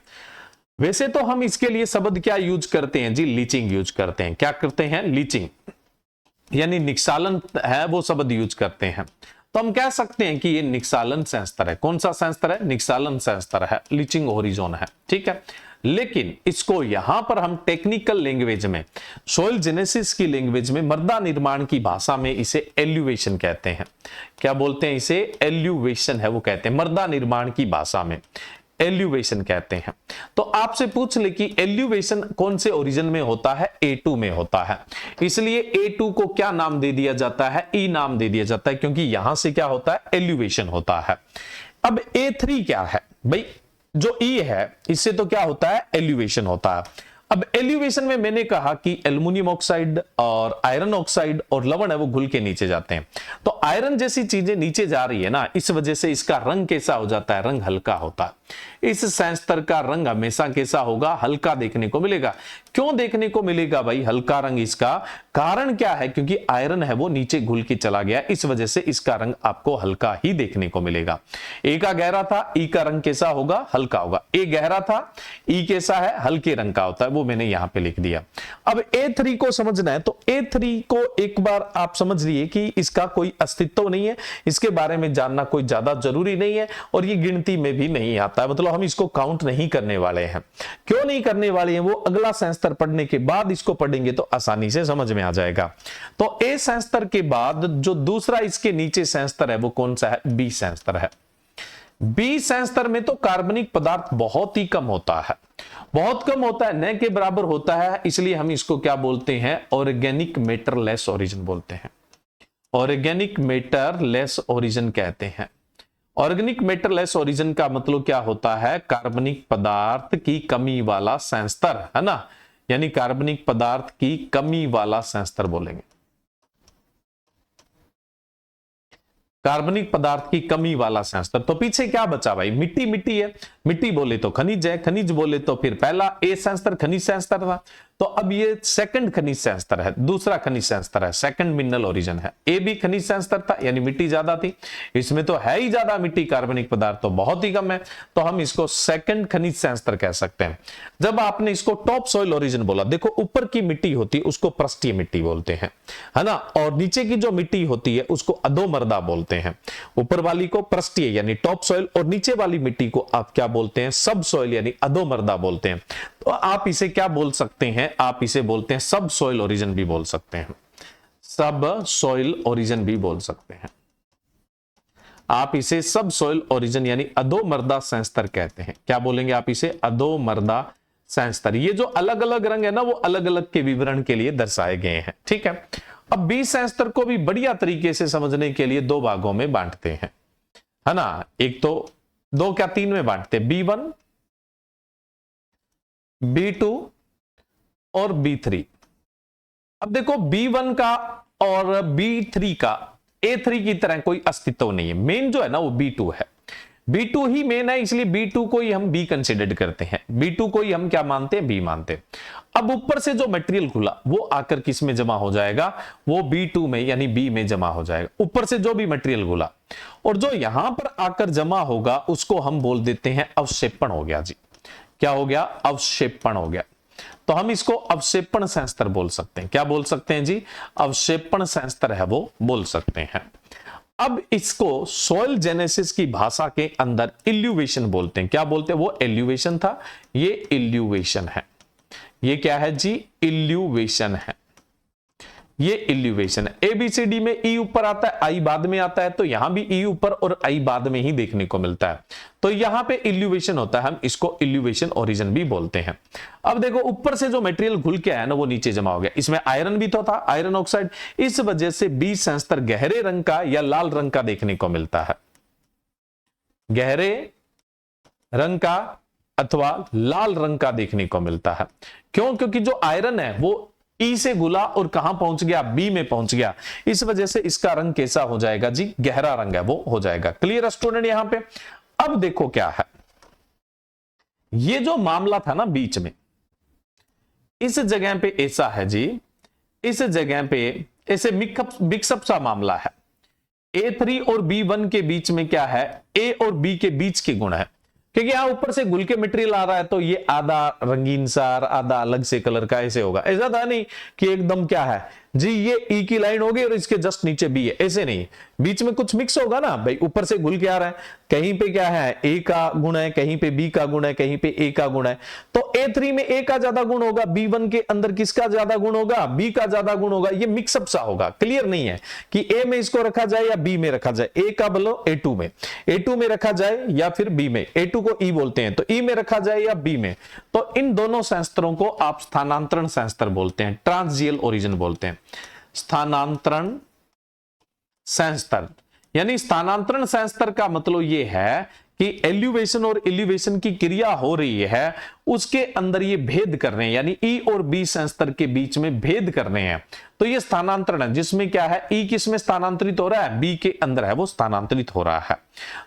वैसे तो हम इसके लिए शब्द क्या यूज करते हैं जी? लीचिंग यूज करते हैं। क्या करते हैं? लीचिंग, यानी निक्षालन है वो शब्द यूज करते हैं। तो हम कह सकते हैं कि ये निक्षालन संस्तर है। कौन सा संस्तर है? निक्षालन संस्तर है, लीचिंग होरिजोन है, ठीक है। लेकिन इसको यहां पर हम टेक्निकल लैंग्वेज में, सोइल जेनेसिस की लैंग्वेज में, मृदा निर्माण की भाषा में इसे एल्यूवेशन कहते हैं। क्या बोलते हैं इसे? एल्यूवेशन है वो कहते हैं, मृदा निर्माण की भाषा में एल्यूवेशन कहते हैं। तो आपसे पूछ ले कि एल्यूवेशन कौन से ओरिजिन में होता है? A2 में होता है, इसलिए A2 को क्या नाम दे दिया जाता है? E नाम दे दिया जाता है, क्योंकि यहां से क्या होता है? एल्यूवेशन होता है। अब A3 क्या है भाई? जो E है इससे तो क्या होता है? एल्यूवेशन होता है। अब एल्यूवेशन में मैंने कहा कि एल्युमिनियम ऑक्साइड और आयरन ऑक्साइड और लवण है वो घुल के नीचे जाते हैं। तो आयरन जैसी चीजें नीचे जा रही है ना, इस वजह से इसका रंग कैसा हो जाता है? रंग हल्का होता है। इस संस्तर का रंग हमेशा कैसा होगा? हल्का देखने को मिलेगा। क्यों देखने को मिलेगा भाई हल्का रंग? इसका कारण क्या है? क्योंकि आयरन है वो नीचे घुल के चला गया, इस वजह से इसका रंग आपको हल्का ही देखने को मिलेगा। ए का गहरा था, ई का रंग कैसा होगा? हल्का होगा। ए गहरा था, ई कैसा है? हल्के रंग का होता है, वो मैंने यहां पे लिख दिया। अब A3 को समझना है तो A3 को एक बार आप समझ लिए कि इसका कोई अस्तित्व नहीं है, इसके बारे में जानना कोई ज्यादा जरूरी नहीं है और ये गिनती में भी नहीं आता है, मतलब हम इसको काउंट नहीं करने वाले हैं। क्यों नहीं करने वाले हैं? वो अगला संस्तर पढ़ने के बाद इसको पढ़ेंगे तो आसानी से समझ में आ जाएगा। तो A संस्तर के बाद जो दूसरा इसके नीचे संस्तर है वो कौन सा है? B संस्तर है। बी संस्तर में तो कार्बनिक पदार्थ बहुत ही कम होता है, बहुत कम होता है, न के बराबर होता है, इसलिए हम इसको क्या बोलते हैं? ऑर्गेनिक मैटर लेस ओरिजिन बोलते हैं। ऑर्गेनिक मैटर लेस ओरिजिन कहते हैं। ऑर्गेनिक मैटर लेस ओरिजिन का मतलब क्या होता है? कार्बनिक पदार्थ की कमी वाला संस्तर, है ना, यानी कार्बनिक पदार्थ की कमी वाला संस्तर बोलेंगे। कार्बनिक पदार्थ की कमी वाला संस्तर। तो पीछे क्या बचा भाई? मिट्टी मिट्टी है, मिट्टी बोले तो खनिज है, खनिज बोले तो फिर पहला ए संस्तर खनिज संस्तर था, तो अब ये सेकंड खनिज संस्तर है, दूसरा खनिज संस्तर है, सेकंड मिनरल ओरिजिन है। ए भी खनिज संस्तर था, यानी मिट्टी ज्यादा थी, इसमें तो है ही ज्यादा मिट्टी, कार्बनिक पदार्थ तो बहुत ही कम है, तो हम इसको सेकंड खनिज संस्तर कह सकते हैं। जब आपने इसको टॉप सॉइल ओरिजिन बोला, देखो ऊपर की मिट्टी होती है उसको पृष्ठीय मिट्टी बोलते हैं, है ना, और नीचे की जो मिट्टी होती है उसको अधोमर्दा बोलते हैं। ऊपर वाली को पृष्ठीय यानी टॉप सॉइल और नीचे वाली मिट्टी को आप क्या बोलते हैं? सब सॉइल यानी अधोमर्दा बोलते हैं। तो आप इसे क्या बोल सकते हैं? आप इसे बोलते हैं सब सॉइल ओरिजिन भी बोल सकते हैं, सब सॉइल ओरिजिन भी बोल सकते हैं। आप इसे सब सॉइल ओरिजिन यानी अधोमर्दा संस्तर कहते हैं। क्या बोलेंगे आप इसे? अधोमर्दा संस्तर। ये जो अलग अलग रंग है ना वो अलग अलग के विवरण के लिए दर्शाए गए हैं, ठीक है। अब बी संस्तर को भी बढ़िया तरीके से समझने के लिए दो भागों में बांटते हैं, है ना, एक तो दो क्या तीन में बांटते हैं, B1 B2 और B3। अब देखो B1 का और B3 का A3 की तरह कोई अस्तित्व नहीं है, मेन जो है ना वो B2 है, B2 ही मेन है, इसलिए B2 को ही हम B कंसिडर करते हैं, B2 को ही हम क्या मानते हैं, B मानते हैं। अब ऊपर से जो मटेरियल खुला वो आकर किस में जमा हो जाएगा, वो B2 में यानी B में जमा हो जाएगा, ऊपर से जो भी मटेरियल खुला, और जो यहां पर आकर जमा होगा उसको हम बोल देते हैं अवक्षेपण हो गया जी। क्या हो गया, अवक्षेपण हो गया। तो हम इसको अवक्षेपण संस्तर बोल सकते हैं। क्या बोल सकते हैं जी, अवक्षेपण संस्तर है वो बोल सकते हैं। अब इसको सॉइल जेनेसिस की भाषा के अंदर इल्यूवेशन बोलते हैं। क्या बोलते हैं, वो एल्यूवेशन था, ये इल्यूवेशन है। ये क्या है जी, इल्यूवेशन है, ये इल्यूवेशन है। एबीसीडी में ई ऊपर आता है, आई बाद में आता है, तो यहां भी ई ऊपर और आई बाद में ही देखने को मिलता है, तो यहां पे इल्यूवेशन होता है, हम इसको इल्यूवेशन ओरिजिन भी बोलते हैं। अब देखो ऊपर से जो मटेरियल घुल के आया ना वो नीचे जमा हो गया, इसमें आयरन भी तो था, आयरन ऑक्साइड, इस वजह से बी संस्तर गहरे रंग का या लाल रंग का देखने को मिलता है, गहरे रंग का अथवा लाल रंग का देखने को मिलता है। क्यों, क्योंकि जो आयरन है वो ई से घुला और कहां पहुंच गया, बी में पहुंच गया, इस वजह से इसका रंग कैसा हो जाएगा जी, गहरा रंग है वो हो जाएगा। क्लियर स्टूडेंट यहां पे। अब देखो क्या है, ये जो मामला था ना बीच में, इस जगह पे ऐसा है जी, इस जगह पे ऐसे मिक्सअप सा मामला है। A3 और B1 के बीच में क्या है, A और B के बीच के गुण है, क्योंकि यहां ऊपर से घुल के मटेरियल आ रहा है, तो ये आधा रंगीन सा आधा अलग से कलर का ऐसे होगा। ऐसा था नहीं कि एकदम क्या है जी, ये ई की लाइन होगी और इसके जस्ट नीचे बी है, ऐसे नहीं, बीच में कुछ मिक्स होगा ना भाई, ऊपर से घुल के आ रहा है, कहीं पे क्या है ए का गुण है, कहीं पे बी का गुण है, कहीं पे ए का गुण है, तो A3 में ए का ज्यादा गुण होगा, B1 के अंदर किसका ज्यादा गुण होगा, बी का ज्यादा गुण होगा, ये मिक्सअप सा होगा। क्लियर नहीं है कि ए में इसको रखा जाए या बी में रखा जाए, ए का बोलो A2 में, A2 में रखा जाए या फिर बी में, A2 को ई बोलते हैं, तो ई में रखा जाए या बी में, तो इन दोनों संस्तरों को आप स्थानांतरण संस्तर बोलते हैं, ट्रांसजियल ओरिजिन बोलते हैं। स्थानांतरण संस्तर यानी स्थानांतरण संस्तर का मतलब यह है कि एल्यूवेशन और इल्यूवेशन की क्रिया हो रही है, उसके अंदर ये भेद कर रहे हैं, यानी ई और बी संस्तर के बीच में भेद कर रहे हैं, तो ये स्थानांतरण है, जिसमें क्या है ई किस में स्थानांतरित हो रहा है, बी के अंदर है वो स्थानांतरित हो रहा है,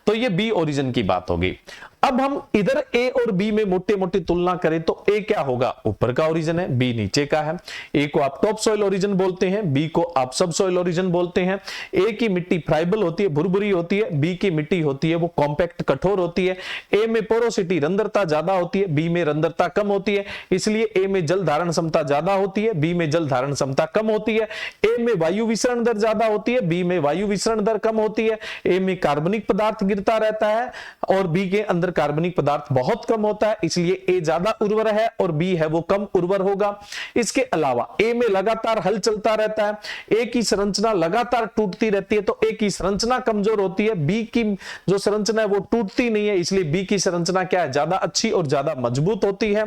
तो ये बी ओरिजिन की बात होगी। अब हम इधर ए और बी में मोटे मोटे तुलना करें तो ए क्या होगा, ऊपर का ओरिजिन है, बी नीचे का है। ए को आप टॉप सॉइल ओरिजिन बोलते हैं, बी को आप सब सॉइल ओरिजिन बोलते हैं। ए की मिट्टी फ्राइबल होती है, भुरभुरी होती है, बी की मिट्टी होती है वो कॉम्पैक्ट कठोर होती है। ए में पोरोसिटी रंध्रता ज्यादा होती है, बी में रंध्रता कम होती है, इसलिए ए में जल धारण क्षमता ज्यादा होती है, बी में जल धारण क्षमता कम होती है। ए में वायु विसरण दर ज्यादा होती है, बी में वायु विसरण दर कम होती है। ए में कार्बनिक पदार्थ गिरता रहता है और बी के अंदर कार्बनिक पदार्थ बहुत कम होता है, इसलिए ए ज्यादा उर्वर है और बी है वो कम उर्वर होगा। इसके अलावा ए में लगातार हल चलता रहता है, ए की संरचना लगातार टूटती रहती है, तो ए की संरचना कमजोर होती है, बी की जो संरचना है वो टूटती नहीं है, इसलिए बी की संरचना क्या है, ज्यादा अच्छी और ज्यादा मजबूत होती है।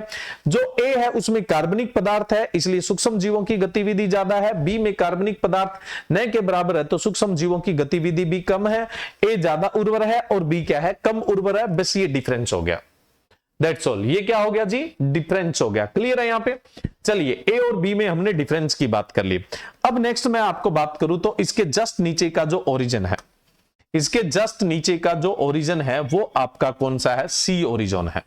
जो ए है उसमें कार्बनिक पदार्थ है, इसलिए सूक्ष्म जीवों की गतिविधि ज्यादा है। बी में कार्बनिक पदार्थ न के बराबर है, तो सूक्ष्म जीवों की गतिविधि भी कम है। ए ज्यादा उर्वर है और बी क्या है, कम उर्वर है, बस ये डिफरेंस हो गया। दैट्स ऑल, ये क्या हो गया जी, डिफरेंस हो गया। क्लियर है यहां पे। चलिए ए और बी में हमने डिफरेंस की बात कर ली। अब नेक्स्ट मैं आपको बात करूं तो इसके जस्ट नीचे का जो ओरिजिन है, इसके जस्ट नीचे का जो ओरिजिन है वो आपका कौन सा है, सी ओरिजिन है,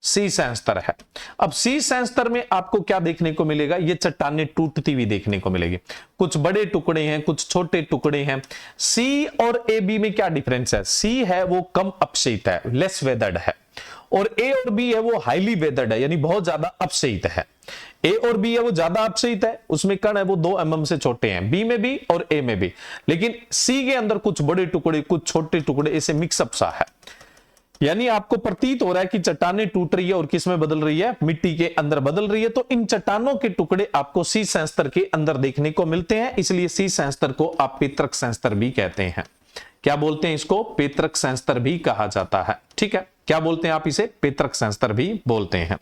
सी संस्तर है। अब सी संस्तर में आपको क्या देखने को मिलेगा, ये चट्टानें टूटती हुई देखने को मिलेगी, कुछ बड़े टुकड़े हैं कुछ छोटे टुकड़े हैं। सी और ए बी में क्या डिफरेंस है, सी है वो कम अपक्षयित है, लेस वेदर्ड है, और ए और बी है वो हाईली वेदर्ड है, यानी बहुत ज्यादा अपक्षयित है। ए और बी है वो ज्यादा अपक्षयित है, उसमें कण है वो 2 mm से छोटे हैं, बी में भी और ए में भी, लेकिन सी के अंदर कुछ बड़े टुकड़े कुछ छोटे टुकड़े ऐसे मिक्सअप सा है, यानी आपको प्रतीत हो रहा है कि चट्टानें टूट रही है और किस में बदल रही है, मिट्टी के अंदर बदल रही है। तो इन चट्टानों के टुकड़े आपको सी संस्तर के अंदर देखने को मिलते हैं, इसलिए सी संस्तर को आप पेत्रक संस्तर भी कहते हैं। क्या बोलते हैं इसको, पेत्रक संस्तर भी कहा जाता है। ठीक है, क्या बोलते हैं आप इसे, पेत्रक संस्तर भी बोलते हैं।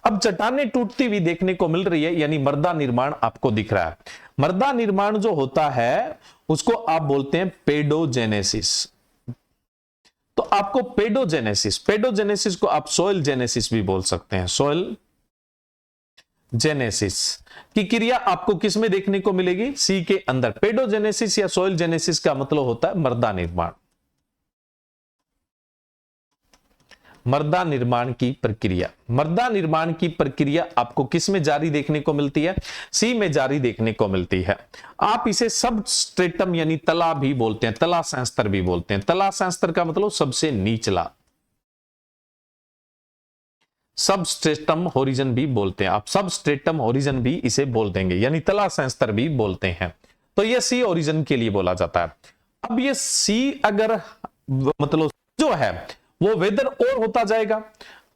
अब चट्टानें टूटती हुई देखने को मिल रही है, यानी मृदा निर्माण आपको दिख रहा है। मृदा निर्माण जो होता है उसको आप बोलते हैं पेडोजेनेसिस। तो आपको पेडोजेनेसिस को आप सोइल जेनेसिस भी बोल सकते हैं। सोइल जेनेसिस की क्रिया आपको किस में देखने को मिलेगी? सी के अंदर। पेडोजेनेसिस या सोइल जेनेसिस का मतलब होता है मृदा निर्माण। मृदा निर्माण की प्रक्रिया। मृदा निर्माण की प्रक्रिया आपको किस में जारी देखने को मिलती है? सी में जारी देखने को मिलती है। आप इसे सबस्ट्रेटम यानी तला भी बोलते हैं, तला संस्तर भी बोलते हैं। तला संस्तर का मतलब सबसे निचला। सबस्ट्रेटम होरिजन भी बोलते हैं आप, सबस्ट्रेटम होरिजन भी इसे बोल देंगे, यानी तला संस्तर भी बोलते हैं। तो यह सी ओरिजिन के लिए बोला जाता है। अब ये सी अगर मतलब जो है वो वेदर और होता जाएगा,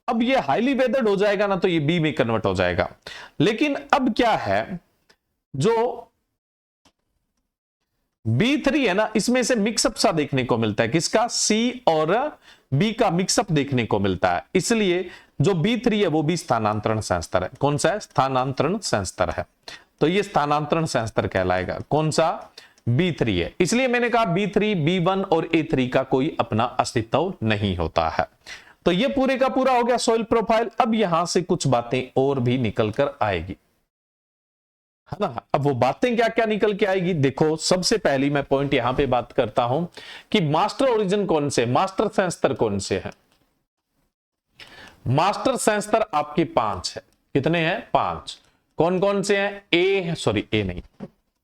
अब ये हाईली वेदर्ड हो जाएगा ना, तो ये बी में कन्वर्ट हो जाएगा। लेकिन अब क्या है, जो B3 है ना, इसमें से मिक्सअप सा देखने को मिलता है। किसका? सी और बी का मिक्सअप देखने को मिलता है। इसलिए जो B3 है वो भी स्थानांतरण संस्तर है। कौन सा है? स्थानांतरण संस्तर है। तो ये स्थानांतरण संस्तर कहलाएगा। कौन सा? B3 है। इसलिए मैंने कहा B3, B1 और A3 का कोई अपना अस्तित्व नहीं होता है। तो ये पूरे का पूरा हो गया सॉइल प्रोफाइल। अब यहां से कुछ बातें और भी निकल कर आएगी, है ना। अब वो बातें क्या क्या निकल के आएगी, देखो। सबसे पहली मैं पॉइंट यहां पे बात करता हूं कि मास्टर ओरिजिन कौन से, मास्टर संस्तर कौन से हैं। मास्टर संस्तर आपके 5 है। कितने हैं? 5। कौन कौन से हैं? ए नहीं,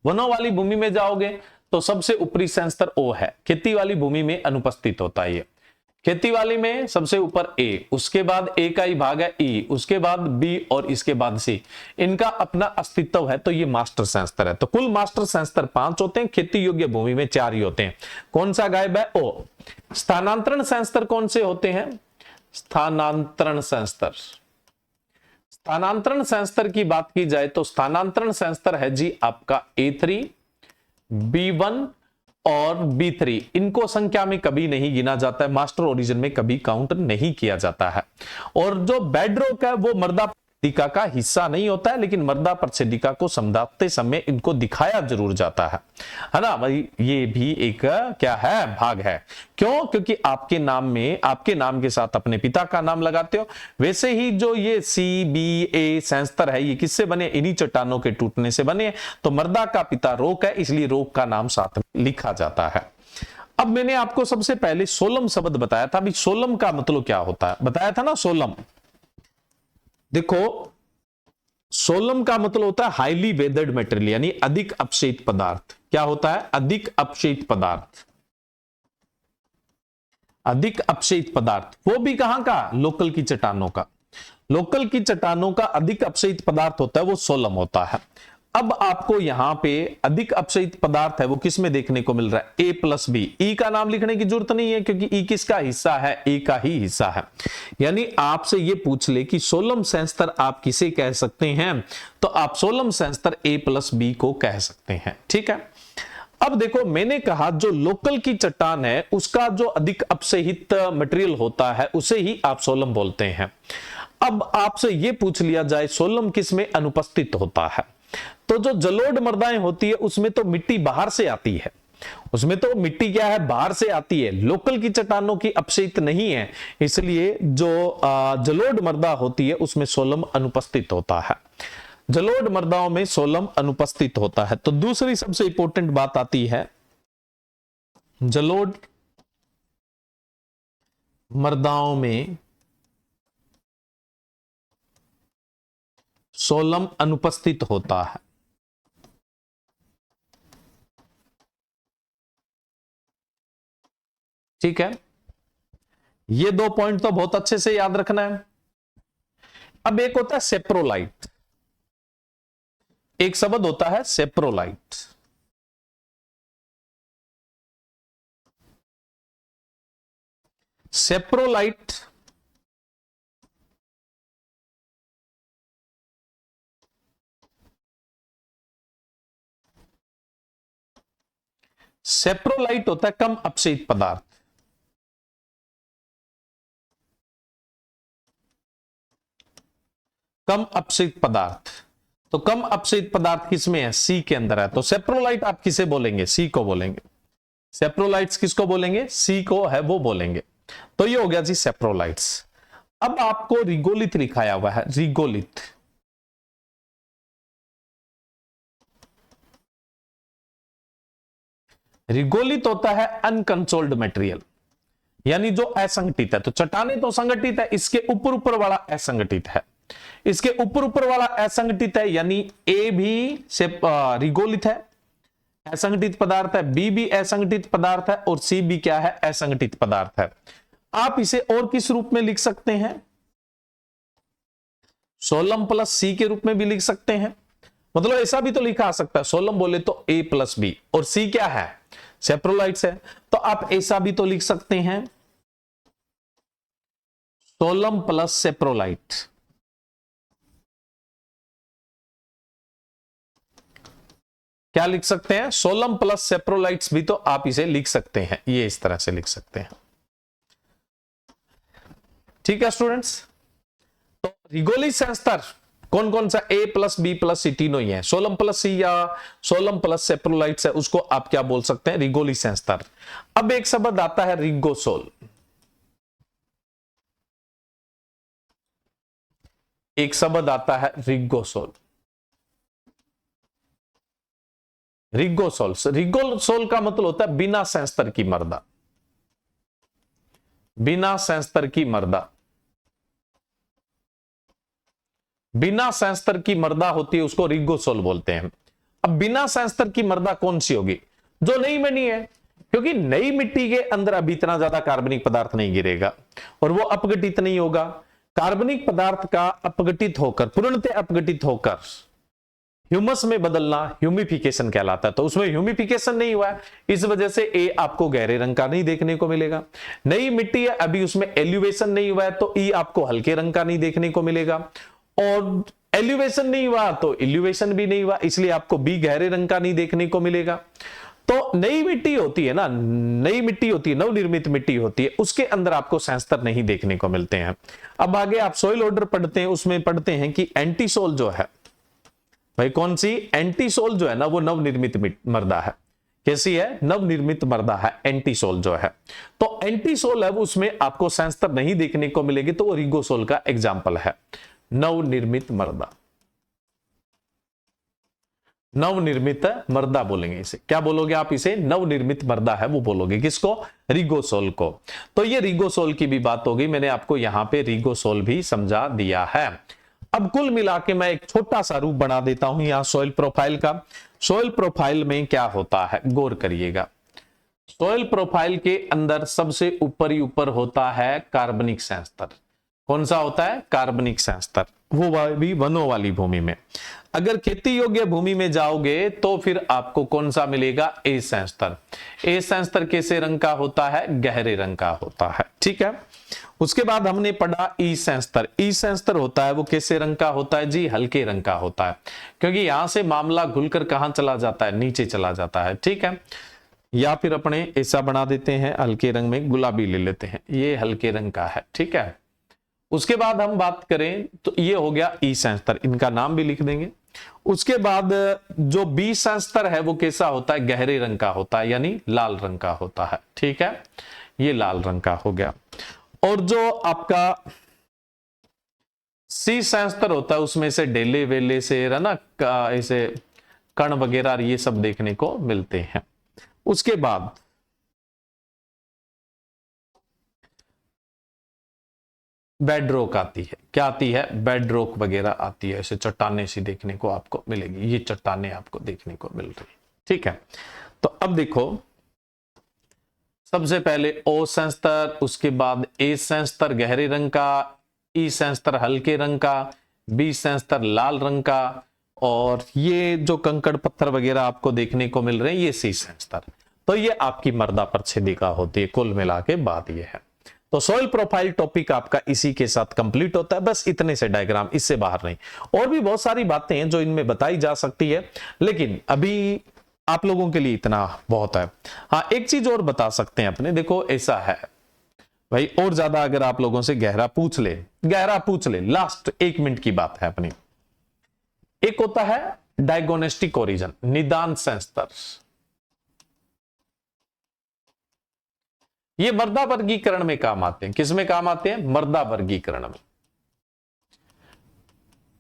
वनों वाली भूमि में जाओगे तो सबसे ऊपरी संस्तर ओ है। खेती वाली भूमि में अनुपस्थित होता है ये। खेती वाली में सबसे ऊपर ए, उसके बाद ए का ही भाग है ई, उसके बाद बी और इसके बाद सी। इनका अपना अस्तित्व है, तो ये मास्टर संस्तर है। तो कुल मास्टर संस्तर 5 होते हैं, खेती योग्य भूमि में 4 ही होते हैं। कौन सा गायब है? ओ। स्थानांतरण संस्तर कौन से होते हैं? स्थानांतरण संस्तर। स्थानांतरण संस्तर की बात की जाए तो स्थानांतरण संस्तर है जी आपका A3, B1 और B3। इनको संख्या में कभी नहीं गिना जाता है, मास्टर ओरिजिन में कभी काउंट नहीं किया जाता है। और जो बेडरॉक है वो मृदा प्रच्छेदिका का हिस्सा नहीं होता है, लेकिन मृदा प्रच्छेदिका को समझाते समय इनको दिखाया जरूर जाता है ना भाई। ये भी एक क्या है? भाग है। क्यों? क्योंकि आपके नाम में, आपके नाम के साथ अपने पिता का नाम लगाते हो। वैसे ही जो ये CBA संस्तर है, ये किससे बने? इन्हीं चट्टानों के टूटने से बने। तो मृदा का पिता रोक है, इसलिए रोक का नाम साथ में लिखा जाता है। अब मैंने आपको सबसे पहले सोलम शब्द बताया था। अभी सोलम का मतलब क्या होता है बताया था ना। सोलम, देखो, सोलम का मतलब होता है हाईली वेदर्ड मेटेरियल, यानी अधिक अपक्षयित पदार्थ। क्या होता है? अधिक अपक्षयित पदार्थ। अधिक अपक्षयित पदार्थ, वो भी कहां का? लोकल की चट्टानों का। लोकल की चट्टानों का अधिक अपक्षयित पदार्थ होता है, वो सोलम होता है। अब आपको यहां पे अधिक अपक्षयित पदार्थ है वो किस में देखने को मिल रहा है? A+B। ई का नाम लिखने की जरूरत नहीं है, क्योंकि ई किसका हिस्सा है? ए का ही हिस्सा है। यानी आपसे ये पूछ ले कि सोलम संस्तर आप किसे कह सकते हैं, तो आप सोलम संस्तर A+B को कह सकते हैं। ठीक है। अब देखो, मैंने कहा जो लोकल की चट्टान है उसका जो अधिक अपक्षयित मटेरियल होता है उसे ही आप सोलम बोलते हैं। अब आपसे ये पूछ लिया जाए सोलम किस में अनुपस्थित होता है, तो जो जलोढ़ मृदाएं होती है उसमें तो मिट्टी बाहर से आती है। उसमें तो मिट्टी क्या है? बाहर से आती है। लोकल की चट्टानों की अपक्षयित नहीं है, इसलिए जो जलोढ़ मृदा होती है उसमें सोलम अनुपस्थित होता है। जलोढ़ मृदाओं में सोलम अनुपस्थित होता है। तो दूसरी सबसे इंपॉर्टेंट बात आती है, जलोढ़ मृदाओं में सोलम अनुपस्थित होता है। ठीक है। ये 2 पॉइंट तो बहुत अच्छे से याद रखना है। अब एक होता है सेप्रोलाइट, एक शब्द होता है सेप्रोलाइट। सेप्रोलाइट सेप्रोलाइट होता है कम अपक्षयित पदार्थ। कम अपक्षयित पदार्थ, तो कम अपक्षयित पदार्थ किसमें है? सी के अंदर है। तो सेप्रोलाइट आप किसे बोलेंगे? सी को बोलेंगे। सेप्रोलाइट्स किसको बोलेंगे? सी को है वो बोलेंगे। तो ये हो गया जी सेप्रोलाइट्स। अब आपको रिगोलिथ लिखाया हुआ है, रिगोलिथ। रिगोलिथ होता है अनकंट्रोल्ड मटेरियल, यानी जो असंगठित है। तो चट्टाने तो संगठित है, इसके ऊपर ऊपर वाला असंगठित है, इसके ऊपर ऊपर वाला असंगठित है, यानी ए भी से रिगोलिथ है, असंगठित पदार्थ है, बी भी असंगठित पदार्थ है, और सी भी क्या है, असंगठित पदार्थ है। आप इसे और किस रूप में लिख सकते हैं, सोलम प्लस सी के रूप में भी लिख सकते हैं। मतलब ऐसा भी तो लिखा आ सकता है, सोलम बोले तो ए प्लस बी, और सी क्या है, सेप्रोलाइट्स है, तो आप ऐसा भी तो लिख सकते हैं, सोलम प्लस सेप्रोलाइट। क्या लिख सकते हैं, सोलम प्लस सेप्रोलाइट्स भी तो आप इसे लिख सकते हैं, ये इस तरह से लिख सकते हैं। ठीक है स्टूडेंट्स, तो रिगोली संस्तर कौन कौन सा, ए प्लस बी प्लस सी तीनों ही है, सोलम प्लस सी या सोलम प्लस सेप्रोलाइट्स है, उसको आप क्या बोल सकते हैं, रिगोली संस्तर। अब एक शब्द आता है रिगोसोल, एक शब्द आता है रिगोसोल। रिगोसोल, रिगोसोल का मतलब होता है बिना संस्तर की मर्दा, बिना संस्तर की मर्दा, बिना संस्तर की मर्दा होती है उसको रिगोसोल बोलते हैं। अब बिना संस्तर की मर्दा कौन सी होगी, जो नई बनी है, क्योंकि नई मिट्टी के अंदर अभी इतना ज्यादा कार्बनिक पदार्थ नहीं गिरेगा और वो अपघटित नहीं होगा। कार्बनिक पदार्थ का अपघटित होकर, पूर्णतः अपघटित होकर ह्यूमस में बदलना ह्यूमिफिकेशन कहलाता है। तो उसमें ह्यूमिफिकेशन नहीं हुआ है, इस वजह से ए आपको गहरे रंग का नहीं देखने को मिलेगा। नई मिट्टी है, अभी उसमें एल्यूवेशन नहीं हुआ है, तो ई आपको हल्के रंग का नहीं देखने को मिलेगा, और एल्यूवेशन नहीं हुआ तो इल्यूवेशन भी नहीं हुआ, इसलिए आपको बी गहरे रंग का नहीं देखने को मिलेगा। तो नई मिट्टी होती है ना, नई मिट्टी होती है, नवनिर्मित मिट्टी होती है, उसके अंदर आपको संस्तर नहीं देखने को मिलते हैं। अब आगे आप सॉइल ऑर्डर पढ़ते हैं, उसमें पढ़ते हैं कि एंटीसोल जो है भाई, कौन सी, एंटीसोल जो है ना वो नवनिर्मित मर्दा है। कैसी है, नवनिर्मित मर्दा है एंटीसोल जो है। तो एंटीसोल है उसमें आपको संस्तर नहीं देखने को मिलेगी, तो वो रिगोसोल का एग्जाम्पल है, नवनिर्मित मर्दा। नवनिर्मित मर्दा बोलेंगे इसे, क्या बोलोगे आप इसे, नवनिर्मित मर्दा है वो बोलोगे, किसको, रिगोसोल को। तो ये रिगोसोल की भी बात होगी, मैंने आपको यहां पे रिगोसोल भी समझा दिया है। अब कुल मिला के मैं एक छोटा सा रूप बना देता हूं यहां सॉइल प्रोफाइल का। सॉइल प्रोफाइल में क्या होता है, गौर करिएगा। सॉइल प्रोफाइल के अंदर सबसे ऊपर ही ऊपर होता है कार्बनिक संस्तर। कौन सा होता है, कार्बनिक संस्तर, वो भी वनों वाली भूमि में। अगर खेती योग्य भूमि में जाओगे तो फिर आपको कौन सा मिलेगा, ए संस्तर। ए संस्तर कैसे रंग का होता है, गहरे रंग का होता है। ठीक है, उसके बाद हमने पढ़ा ई संस्तर। ई संस्तर होता है वो कैसे रंग का होता है जी, हल्के रंग का होता है, क्योंकि यहां से मामला घुलकर कहां चला जाता है, नीचे चला जाता है। ठीक है, या फिर अपने ऐसा बना देते हैं, हल्के रंग में गुलाबी ले लेते हैं, ये हल्के रंग का है। ठीक है, उसके बाद हम बात करें तो ये हो गया ई संस्तर, इनका नाम भी लिख देंगे। उसके बाद जो बी संस्तर है वो कैसा होता है, गहरे रंग का होता है, यानी लाल रंग का होता है। ठीक है, ये लाल रंग का हो गया। और जो आपका सी संस्तर होता है उसमें से डेले वेले से है ना, ऐसे कण वगैरह ये सब देखने को मिलते हैं। उसके बाद बेडरोक आती है, क्या आती है, बेडरोक वगैरह आती है, ऐसे चट्टाने सी देखने को आपको मिलेगी, ये चट्टाने आपको देखने को मिल रही है। ठीक है, तो अब देखो, सबसे पहले ओ संस्तर, उसके बाद ए संस्तर गहरे रंग का, ई संस्तर हल्के रंग का, बी संस्तर लाल रंग का, और ये जो कंकड़ पत्थर वगैरह आपको देखने को मिल रहे हैं ये सी संस्तर। तो ये आपकी मर्दा प्रच्छेदिका होती है, कुल मिला के बात ये है। तो सॉइल प्रोफाइल टॉपिक आपका इसी के साथ कंप्लीट होता है, बस इतने से डायग्राम, इससे बाहर नहीं। और भी बहुत सारी बातें हैं जो इनमें बताई जा सकती है, लेकिन अभी आप लोगों के लिए इतना बहुत है। हाँ, एक चीज और बता सकते हैं अपने, देखो ऐसा है भाई, और ज्यादा अगर आप लोगों से गहरा पूछ ले, लास्ट 1 मिनट की बात है अपनी। एक होता है डायगोनेस्टिक ओरिजिन, निदान संस्तर। ये मृदा वर्गीकरण में काम आते हैं। किस में काम आते हैं? मृदा वर्गीकरण में।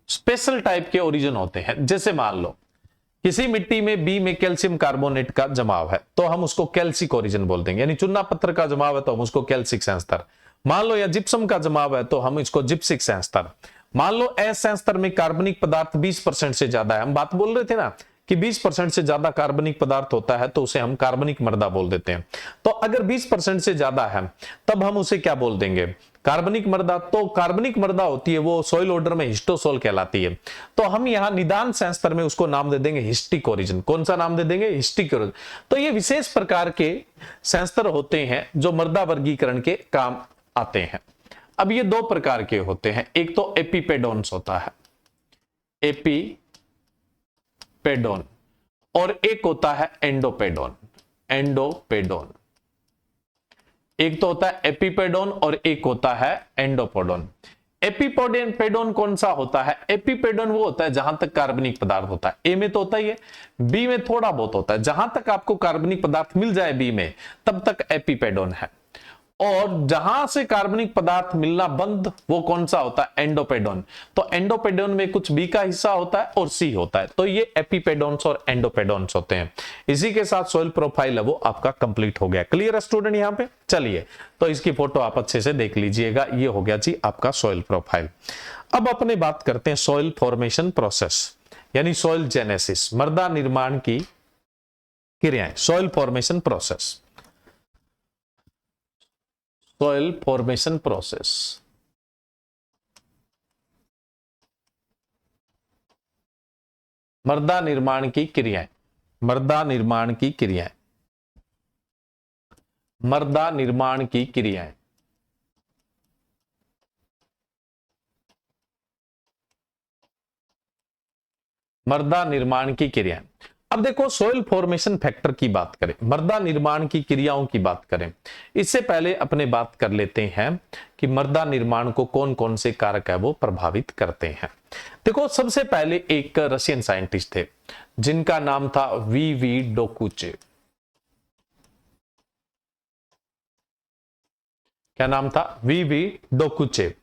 स्पेशल टाइप के ओरिजिन होते हैं। जैसे मान लो किसी मिट्टी में बी में कैल्शियम कार्बोनेट का जमाव है तो हम उसको कैल्सिक ओरिजिन बोल देंगे, यानी चूना पत्थर का जमाव है तो हम उसको कैल्सिक संस्तर। मान लो या जिप्सम का जमाव है तो हम इसको जिप्सिक संस्तर। मान लो एस संस्तर में कार्बनिक पदार्थ 20% से ज्यादा है, हम बात बोल रहे थे ना कि 20% से ज्यादा कार्बनिक पदार्थ होता है तो उसे हम कार्बनिक मृदा बोल देते हैं। तो अगर 20% से ज्यादा है तब हम उसे क्या बोल देंगे? कार्बनिक मृदा। तो कार्बनिक मृदा होती है वो सॉइल ऑर्डर में हिस्टोसोल कहलाती है। तो हम यहां निदान संस्तर में उसको नाम दे देंगे हिस्टिक ओरिजिन। कौन सा नाम दे देंगे? हिस्टिक ओरिजिन। तो ये विशेष प्रकार के संस्तर होते हैं जो मृदा वर्गीकरण के काम आते हैं। अब ये दो प्रकार के होते हैं, एक तो एपिपेडोन्स होता है, एपिपेडोन, और एक होता है एंडोपेडोन। एंडोपेडोन एक तो होता है एपिपेडोन और एक होता है एंडोपेडोन। एपिपेडोन कौन सा होता है? एपिपेडोन वो होता है जहां तक कार्बनिक पदार्थ होता है। ए में तो होता ही है, बी में थोड़ा बहुत होता है। जहां तक आपको कार्बनिक पदार्थ मिल जाए बी में तब तक एपिपेडोन है, और जहां से कार्बनिक पदार्थ मिलना बंद वो कौन सा होता है? एंडोपेडोन। तो एंडोपेडोन में कुछ बी का हिस्सा होता है और सी होता है। तो ये एपिपेडोन्स और एंडोपेडोन्स होते हैं। इसी के साथ सॉइल प्रोफाइल है वो आपका कंप्लीट हो गया। क्लियर है स्टूडेंट? यहां पे चलिए तो इसकी फोटो आप अच्छे से देख लीजिएगा। ये हो गया जी आपका सॉइल प्रोफाइल। अब अपने बात करते हैं सॉइल फॉर्मेशन प्रोसेस, यानी सॉइल जेनेसिस, मृदा निर्माण की क्रियाएं। Soil formation process, soil formation process। मृदा निर्माण की क्रियाएं, मृदा निर्माण की क्रियाएं, मृदा निर्माण की क्रियाएं। मृदा निर्माण की क्रियाएं। अब देखो सॉइल फॉर्मेशन फैक्टर की बात करें, मृदा निर्माण की क्रियाओं की बात करें, इससे पहले अपने बात कर लेते हैं कि मृदा निर्माण को कौन कौन से कारक है वो प्रभावित करते हैं। देखो सबसे पहले एक रशियन साइंटिस्ट थे जिनका नाम था वी डोकुचेव। क्या नाम था? वी डोकुचेव।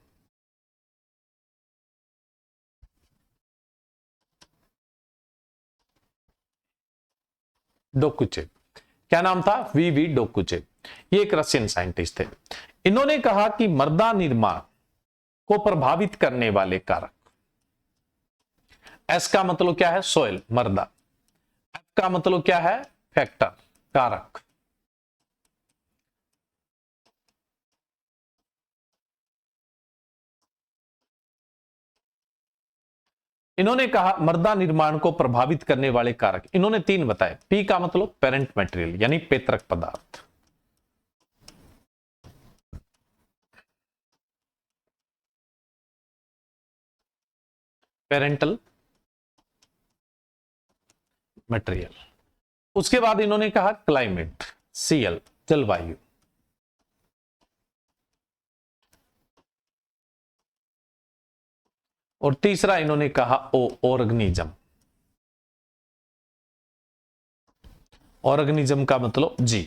डोकुचेव, क्या नाम था? वी डोकुचेव। ये एक रशियन साइंटिस्ट थे। इन्होंने कहा कि मृदा निर्माण को प्रभावित करने वाले कारक, एस का मतलब क्या है? सॉइल, मृदा। एफ का मतलब क्या है? फैक्टर, कारक। इन्होंने कहा मृदा निर्माण को प्रभावित करने वाले कारक, इन्होंने तीन बताए। पी का मतलब पेरेंट मटेरियल, यानी पेतरक पदार्थ। Parental material. उसके बाद इन्होंने कहा क्लाइमेट, सीएल, जलवायु। और तीसरा इन्होंने कहा ऑर्गेनिज्म। ऑर्गेनिज्म का मतलब जी।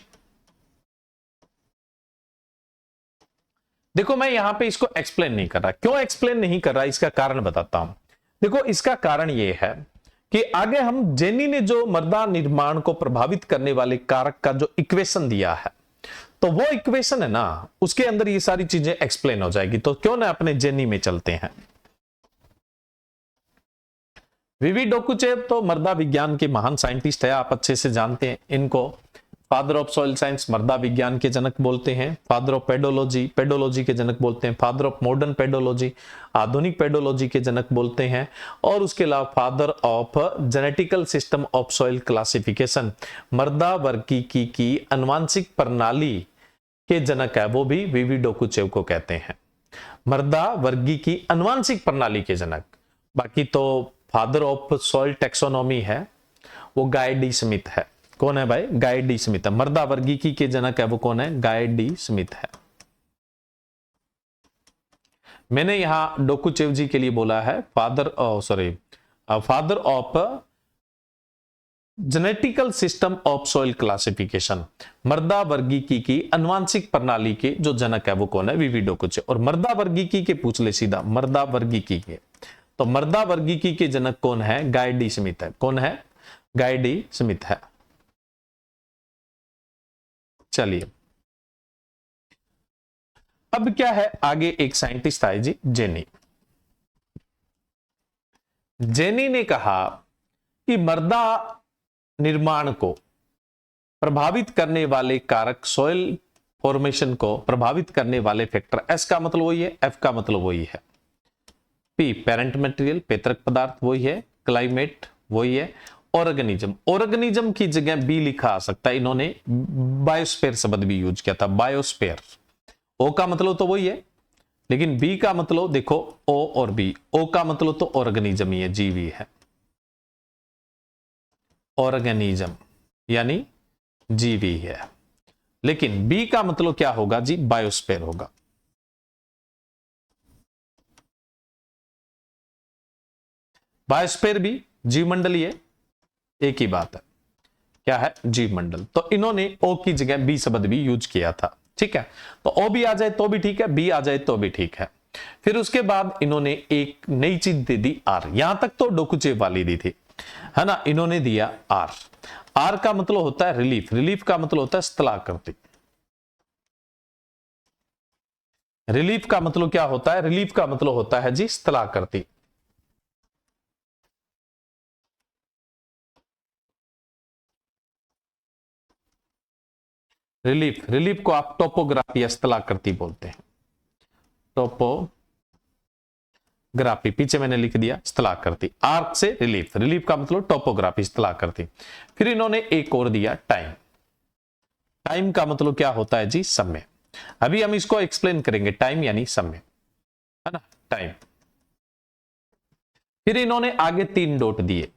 देखो मैं यहां पे इसको एक्सप्लेन नहीं कर रहा। क्यों एक्सप्लेन नहीं कर रहा? इसका कारण बताता हूं। देखो इसका कारण यह है कि आगे हम जेनी ने जो मृदा निर्माण को प्रभावित करने वाले कारक का जो इक्वेशन दिया है, तो वो इक्वेशन है ना, उसके अंदर ये सारी चीजें एक्सप्लेन हो जाएगी। तो क्यों ना अपने जेनी में चलते हैं। वी डोकुचेव तो मृदा विज्ञान के महान साइंटिस्ट है, आप अच्छे से जानते हैं इनको। फादर ऑफ सॉइल साइंस, मृदा विज्ञान के जनक बोलते हैं। फादर ऑफ पेडोलॉजी, पेडोलॉजी के जनक बोलते हैं। फादर ऑफ मॉडर्न पेडोलॉजी, आधुनिक पेडोलॉजी के जनक बोलते हैं। और उसके अलावा father of genetical system of soil classification, मृदा वर्गीकी की अनुवांशिक प्रणाली के जनक है, वो भी वी डोकुचेव को कहते हैं। मृदा वर्गीकी की अनुवांशिक प्रणाली के जनक। बाकी तो फादर ऑफ सॉइल टेक्सोनॉमी है वो गाय डी स्मिथ है। कौन है भाई? गाय डी स्मिथ है। मृदा वर्गीकी के जनक है वो कौन है? गाय डी स्मिथ है। मैंने यहां डोकुचेव जी के लिए बोला है father of genetical system of soil classification, मृदा वर्गीकी की अनुवांशिक प्रणाली के जो जनक है वो कौन है? वीवी डोकुचे। और मृदा वर्गीकी के पूछ ले सीधा, मृदा वर्गीकी के, तो मृदा वर्गीकी के जनक कौन है? गाय डी स्मिथ है। कौन है? गाय डी स्मिथ है। चलिए अब क्या है आगे, एक साइंटिस्ट आए जी, जेनी। जेनी ने कहा कि मृदा निर्माण को प्रभावित करने वाले कारक, सॉइल फॉर्मेशन को प्रभावित करने वाले फैक्टर, एस का मतलब वही है, एफ का मतलब वही है, पी पेरेंट मटेरियल पैतृक पदार्थ वही है, क्लाइमेट वही है, ऑर्गेनिज्म, ऑर्गेनिज्म की जगह बी लिखा आ सकता है, इन्होंने बायोस्फीयर शब्द भी यूज किया था, बायोस्फीयर। ओ का मतलब तो वही है, लेकिन बी का मतलब देखो, ओ और बी, ओ का मतलब तो ऑर्गेनिज्म ही है, जीवी है, ऑर्गेनिज्म यानी जीवी है, लेकिन बी का मतलब क्या होगा जी? बायोस्फीयर होगा। बायोस्फीयर भी जीवमंडल ही है, एक ही बात है, क्या है? जीवमंडल। तो इन्होंने ओ की जगह बी शब्द भी यूज किया था, ठीक है। तो ओ भी आ जाए तो भी ठीक है, बी आ जाए तो भी ठीक है। फिर उसके बाद इन्होंने एक नई चीज दे दी, आर। यहां तक तो डोकुचेव वाली दी थी, है ना। इन्होंने दिया आर। आर का मतलब होता है रिलीफ, रिलीफ का मतलब होता है स्थलाकृति। रिलीफ का मतलब क्या होता है? रिलीफ का मतलब होता है जी स्थलाकृति। रिलीफ, रिलीफ को आप टोपोग्राफी या स्थलाकृति बोलते हैं, टोपोग्राफी। पीछे मैंने लिख दिया स्थलाकृति, आर्क से रिलीफ, रिलीफ का मतलब टोपोग्राफी, स्थलाकृति। फिर इन्होंने एक और दिया टाइम। टाइम का मतलब क्या होता है जी? समय। अभी हम इसको एक्सप्लेन करेंगे, टाइम यानी समय, है ना, टाइम। फिर इन्होंने आगे 3 डॉट दिए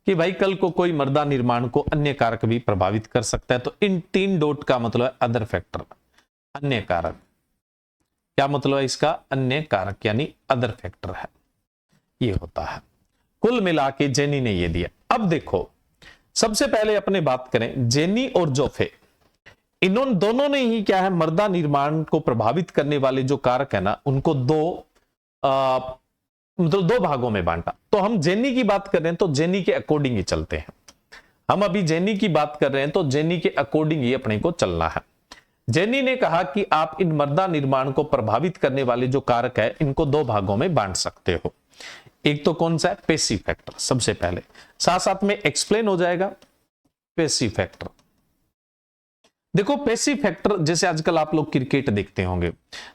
कि भाई कल को कोई मृदा निर्माण को अन्य कारक भी प्रभावित कर सकता है, तो इन 3 डॉट का मतलब है अदर फैक्टर, अन्य कारक। क्या मतलब है इसका? अन्य कारक यानी अदर फैक्टर है, ये होता है। कुल मिला के जेनी ने ये दिया। अब देखो, सबसे पहले अपने बात करें, जेनी और जोफे, इन्होंने दोनों ने ही क्या है, मृदा निर्माण को प्रभावित करने वाले जो कारक है ना, उनको मतलब 2 भागों में बांटा। तो हम जेनी की बात कर रहे हैं तो जेनी के अकॉर्डिंग ही चलते हैं। हम अभी जेनी की बात कर रहे हैं तो जेनी के अकॉर्डिंग ही अपने को चलना है। जेनी ने कहा कि आप इन मृदा निर्माण को प्रभावित करने वाले जो कारक है, इनको 2 भागों में बांट सकते हो। एक तो कौन सा है? पैसिव फैक्टर, सबसे पहले, साथ साथ में एक्सप्लेन हो जाएगा पैसिव फैक्टर। देखो पैसिव फैक्टर, जैसे आजकल आप लोग क्रिकेट देखते होंगे,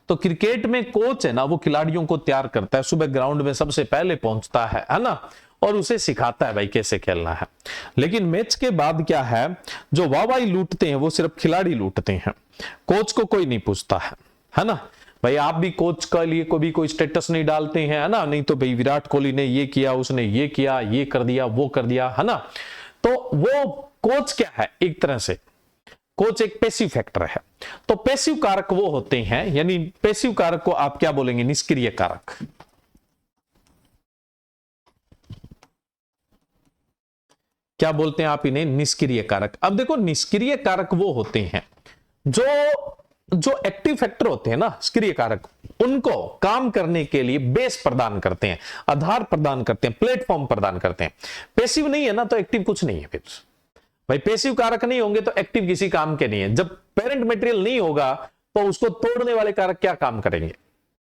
तो क्रिकेट में कोच है ना, वो खिलाड़ियों को तैयार करता है, सुबह ग्राउंड में सबसे पहले पहुंचता है ना, और उसे सिखाता है भाई कैसे खेलना है। लेकिन मैच के बाद क्या है, जो वाहवाही लूटते हैं वो सिर्फ खिलाड़ी लूटते हैं, कोच को कोई नहीं पूछता है ना। भाई आप भी कोच के लिए कोई स्टेटस नहीं डालते हैं, है ना, नहीं तो भाई विराट कोहली ने ये किया, उसने ये किया, ये कर दिया, वो कर दिया, है ना। तो वो कोच क्या है? एक तरह से कोच एक पैसिव फैक्टर है। तो पैसिव कारक वो होते हैं, यानी पैसिव कारक को आप क्या बोलेंगे? निष्क्रिय कारक। क्या बोलते हैं आप इन्हें? निष्क्रिय कारक। अब देखो, निष्क्रिय कारक वो होते हैं जो एक्टिव फैक्टर होते हैं ना, सक्रिय कारक, उनको काम करने के लिए बेस प्रदान करते हैं, आधार प्रदान करते हैं, प्लेटफॉर्म प्रदान करते हैं। पैसिव नहीं है ना तो एक्टिव कुछ नहीं है। फिर भाई पैसिव कारक नहीं होंगे तो एक्टिव किसी काम के नहीं है। जब पेरेंट मटेरियल नहीं होगा तो उसको तोड़ने वाले कारक क्या काम करेंगे?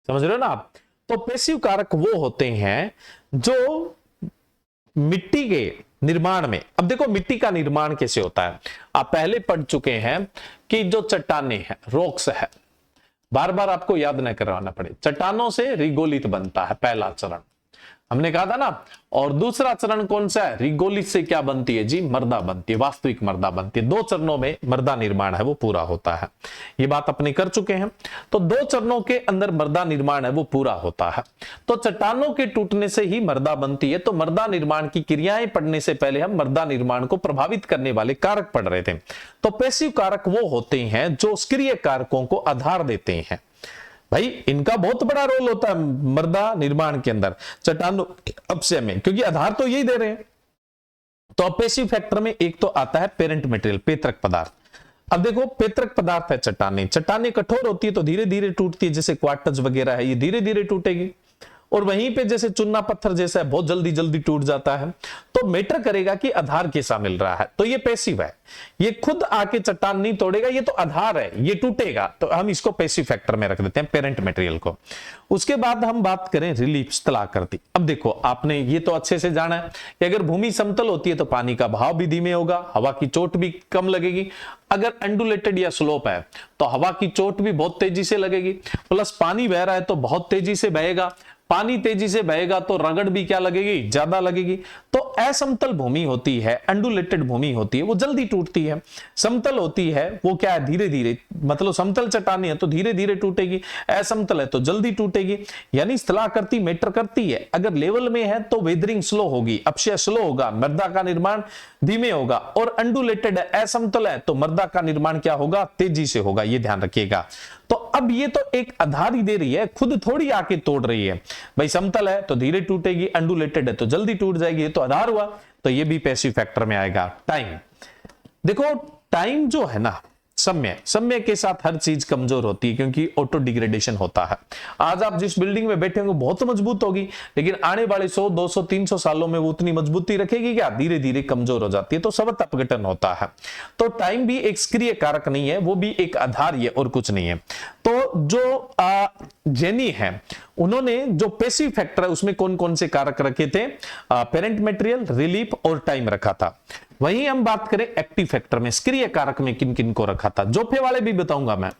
समझ रहे हो ना आप। तो पैसिव कारक वो होते हैं जो मिट्टी के निर्माण में, अब देखो मिट्टी का निर्माण कैसे होता है, आप पहले पढ़ चुके हैं कि जो चट्टाने हैं, रॉक्स है, बार बार आपको याद न करवाना पड़े, चट्टानों से रिगोलित बनता है, पहला चरण हमने कहा था ना। और दूसरा चरण कौन सा है? रिगोलित से क्या बनती है जी? मृदा बनती है, वास्तविक मृदा बनती है। 2 चरणों में मृदा निर्माण है वो पूरा होता है, ये बात अपने कर चुके हैं। तो 2 चरणों के अंदर मृदा निर्माण है वो पूरा होता है। तो चट्टानों के टूटने से ही मृदा बनती है। तो मृदा निर्माण की क्रियाएं पढ़ने से पहले हम मृदा निर्माण को प्रभावित करने वाले कारक पढ़ रहे थे। तो पैसिव कारक वो होते हैं जो सक्रिय कारकों को आधार देते हैं। भाई इनका बहुत बड़ा रोल होता है मृदा निर्माण के अंदर, चट्टानों अपक्षय में, क्योंकि आधार तो यही दे रहे हैं। तो पेसिव फैक्टर में एक तो आता है पेरेंट मटेरियल, पेतरक पदार्थ। अब देखो पेतरक पदार्थ है चट्टाने, चट्टाने कठोर होती है तो धीरे धीरे टूटती है, जैसे क्वार्टज वगैरह है ये धीरे धीरे टूटेगी, और वहीं पे जैसे चुन्ना पत्थर जैसा है बहुत जल्दी जल्दी टूट जाता है। तो मैटर करेगा कि आधार कैसा मिल रहा है, तो ये पैसिव है, ये खुद आके चट्टान नहीं तोड़ेगा, ये तो आधार है, ये टूटेगा, तो हम इसको पैसिव फैक्टर में रख देते हैं, पेरेंट मटेरियल को। उसके बाद हम बात करें रिलीफ, स्थलाकृति। अब देखो आपने ये तो अच्छे से जाना है कि अगर भूमि समतल होती है तो पानी का बहाव भी धीमे होगा, हवा की चोट भी कम लगेगी। अगर अंडुलेटेड या स्लोप है तो हवा की चोट भी बहुत तेजी से लगेगी, प्लस पानी बह रहा है तो बहुत तेजी से बहेगा, पानी तेजी से बहेगा तो रगड़ भी क्या लगेगी, ज्यादा लगेगी। तो असमतल भूमि होती है, अंडुलेटेड भूमि होती है, वो जल्दी टूटती है। समतल होती है वो क्या है, धीरे धीरे, मतलब समतल चट्टानी है तो धीरे धीरे टूटेगी, असमतल है तो जल्दी टूटेगी। यानी स्थलाकृति मैटर करती है। अगर लेवल में है तो वेदरिंग स्लो होगी, अपक्षय स्लो होगा, मृदा का निर्माण धीमे होगा, और अंडुलेटेड है, असमतल है तो मृदा का निर्माण क्या होगा, तेजी से होगा, ये ध्यान रखिएगा। तो अब ये तो एक आधार ही दे रही है, खुद थोड़ी आके तोड़ रही है। भाई समतल है तो धीरे टूटेगी, अंडुलेटेड है तो जल्दी टूट जाएगी, ये तो आधार हुआ, तो ये भी पैसिव फैक्टर में आएगा। टाइम, देखो टाइम जो है ना, समय के साथ हर चीज कमजोर होती है क्योंकि ऑटो डिग्रेडेशन होता है। आज आप जिस बिल्डिंग में बैठे होंगे बहुत मजबूत होगी, लेकिन आने वाले 100, 200, 300 सालों में वो उतनी मजबूती रखेगी क्या, धीरे धीरे कमजोर हो जाती है, तो सतत अपघटन होता है। तो टाइम भी एक सक्रिय कारक नहीं है, वो भी एक आधार है और कुछ नहीं है। तो जो जेनी है उन्होंने जो पैसिव फैक्टर है उसमें कौन कौन से कारक रखे थे, पेरेंट मटेरियल, रिलीफ और टाइम रखा था। वहीं हम बात करें एक्टिव फैक्टर में, सक्रिय कारक में किन किन को रखा था, जोफे वाले भी बताऊंगा मैं।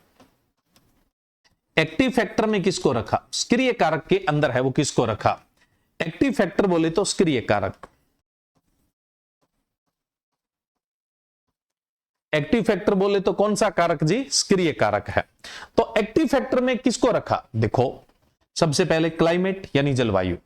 एक्टिव फैक्टर में किसको रखा, सक्रिय कारक के अंदर है वो किसको रखा। एक्टिव फैक्टर बोले तो सक्रिय कारक, एक्टिव फैक्टर बोले तो कौन सा कारक जी, सक्रिय कारक है। तो एक्टिव फैक्टर में किसको रखा, देखो सबसे पहले क्लाइमेट यानी जलवायु,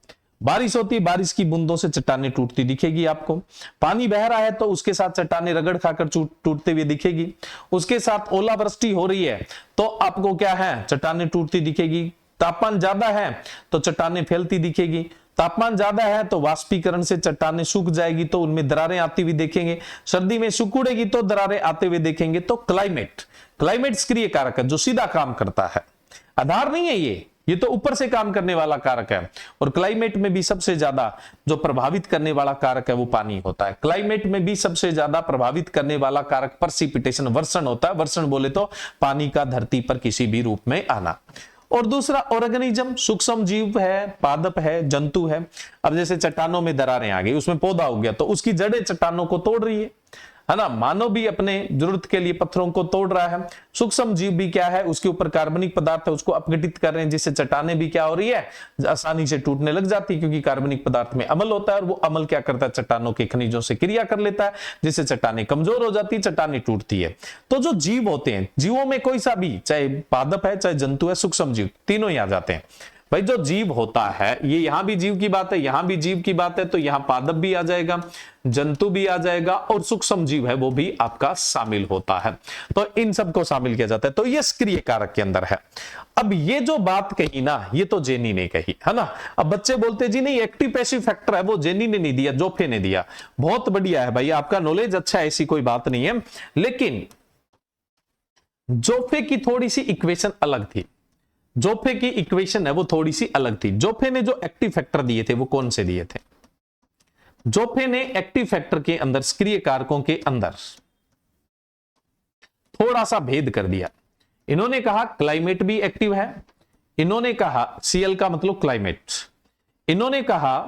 बारिश होती है, बारिश की बूंदों से चट्टानें टूटती दिखेगी आपको। पानी बह रहा है तो उसके साथ चट्टानें रगड़ खाकर टूटते हुए दिखेगी। उसके साथ ओलावृष्टि हो रही है तो आपको क्या है, चट्टानें टूटती दिखेगी। तापमान ज्यादा है तो चट्टानें फैलती दिखेगी। तापमान ज्यादा है तो वाष्पीकरण से चट्टानें सूख जाएगी तो उनमें दरारें आती हुई देखेंगे। सर्दी में सिकुड़ेगी तो दरारें आते हुए देखेंगे। तो क्लाइमेट सक्रिय कारक है जो सीधा काम करता है, आधार नहीं है ये तो ऊपर से काम करने वाला कारक है। और क्लाइमेट में भी सबसे ज्यादा जो प्रभावित करने वाला कारक है वो पानी होता है। क्लाइमेट में भी सबसे ज्यादा प्रभावित करने वाला कारक प्रेसिपिटेशन, वर्षण होता है। वर्षण बोले तो पानी का धरती पर किसी भी रूप में आना। और दूसरा ऑर्गेनिज्म, सूक्ष्म जीव है, पादप है, जंतु है। अब जैसे चट्टानों में दरारें आ गई, उसमें पौधा हो गया तो उसकी जड़ें चट्टानों को तोड़ रही है ना। मानव भी अपने जरूरत के लिए पत्थरों को तोड़ रहा है। सूक्ष्म जीव भी क्या है, उसके ऊपर कार्बनिक पदार्थ है उसको अपघटित कर रहे हैं, जिससे चट्टानें भी क्या हो रही है, आसानी से टूटने लग जाती है, क्योंकि कार्बनिक पदार्थ में अम्ल होता है और वो अम्ल क्या करता है, चट्टानों के खनिजों से क्रिया कर लेता है, जिससे चट्टानें कमजोर हो जाती है, चट्टानें टूटती है। तो जो जीव होते हैं, जीवों में कोई सा भी, चाहे पादप है चाहे जंतु है, सूक्ष्म जीव, तीनों ही आ जाते हैं। भाई जो जीव होता है, ये यहां भी जीव की बात है, यहां भी जीव की बात है, तो यहां पादप भी आ जाएगा, जंतु भी आ जाएगा और सूक्ष्म जीव है वो भी आपका शामिल होता है। तो इन सबको शामिल किया जाता है। तो ये सक्रिय कारक के अंदर है। अब ये जो बात कही ना, ये तो जेनी ने कही है ना। अब बच्चे बोलते जी नहीं, एक्टिव पैसिव फैक्टर है वो जेनी ने नहीं दिया, जोफे ने दिया। बहुत बढ़िया है भाई, आपका नॉलेज अच्छा है, ऐसी कोई बात नहीं है। लेकिन जोफे की थोड़ी सी इक्वेशन अलग थी। जोफे की इक्वेशन है वो थोड़ी सी अलग थी। जोफे ने जो एक्टिव फैक्टर दिए थे वो कौन से दिए थे, जोफे ने एक्टिव फैक्टर के अंदर, सक्रिय कारकों के अंदर थोड़ा सा भेद कर दिया। इन्होंने कहा क्लाइमेट भी एक्टिव है, इन्होंने कहा सीएल का मतलब क्लाइमेट, इन्होंने कहा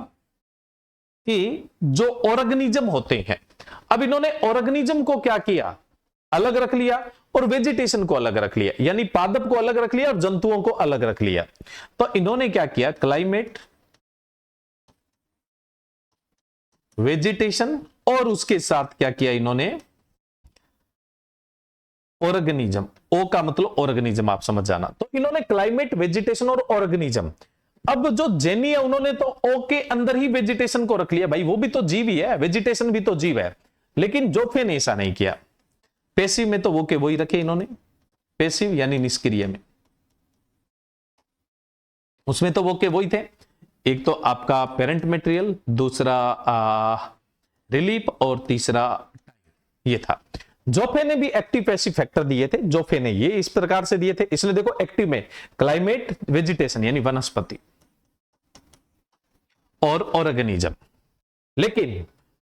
कि जो ऑर्गेनिज्म होते हैं, अब इन्होंने ऑर्गेनिज्म को क्या किया, अलग रख लिया और वेजिटेशन को अलग रख लिया, यानी पादप को अलग रख लिया और जंतुओं को अलग रख लिया। तो इन्होंने क्या किया, क्लाइमेट, वेजिटेशन और उसके साथ क्या किया इन्होंने, ऑर्गेनिज्म। ओ का मतलब ऑर्गेनिज्म, आप समझ जाना। तो इन्होंने क्लाइमेट, वेजिटेशन और ऑर्गेनिज्म। अब जो जेनी है उन्होंने तो ओ के अंदर ही वेजिटेशन को रख लिया। भाई वो भी तो जीव ही है, वेजिटेशन भी तो जीव है। लेकिन जोफे ने ऐसा नहीं किया। पैसिव में तो वो के वही रखे इन्होंने, पैसिव यानी निष्क्रिय में, उसमें तो वो के वही थे। एक तो आपका पेरेंट मटेरियल, दूसरा रिलीफ और तीसरा ये था। जोफे ने भी एक्टिव पैसिव फैक्टर दिए थे, जोफे ने ये इस प्रकार से दिए थे। इसलिए देखो एक्टिव में क्लाइमेट, वेजिटेशन यानी वनस्पति और ऑर्गेनिज्म, लेकिन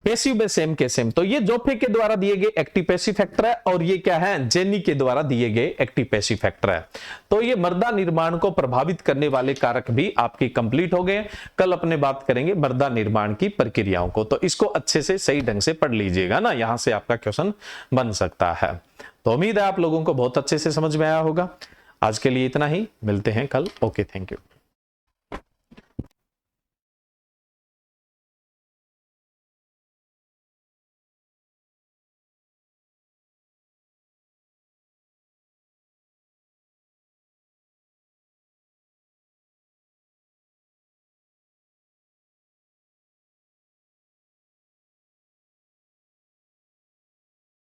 पैसिव में सेम के सेम। तो ये जोफे के द्वारा दिए गए एक्टिव पैसिव फैक्टर है और ये क्या है, जेनी के द्वारा दिए गए एक्टिव पैसिव फैक्टर है। तो ये मृदा निर्माण को प्रभावित करने वाले कारक भी आपकी कंप्लीट हो गए। कल अपने बात करेंगे मृदा निर्माण की प्रक्रियाओं को, तो इसको अच्छे से सही ढंग से पढ़ लीजिएगा ना, यहां से आपका क्वेश्चन बन सकता है। तो उम्मीद है आप लोगों को बहुत अच्छे से समझ में आया होगा। आज के लिए इतना ही, मिलते हैं कल। Okay, thank you.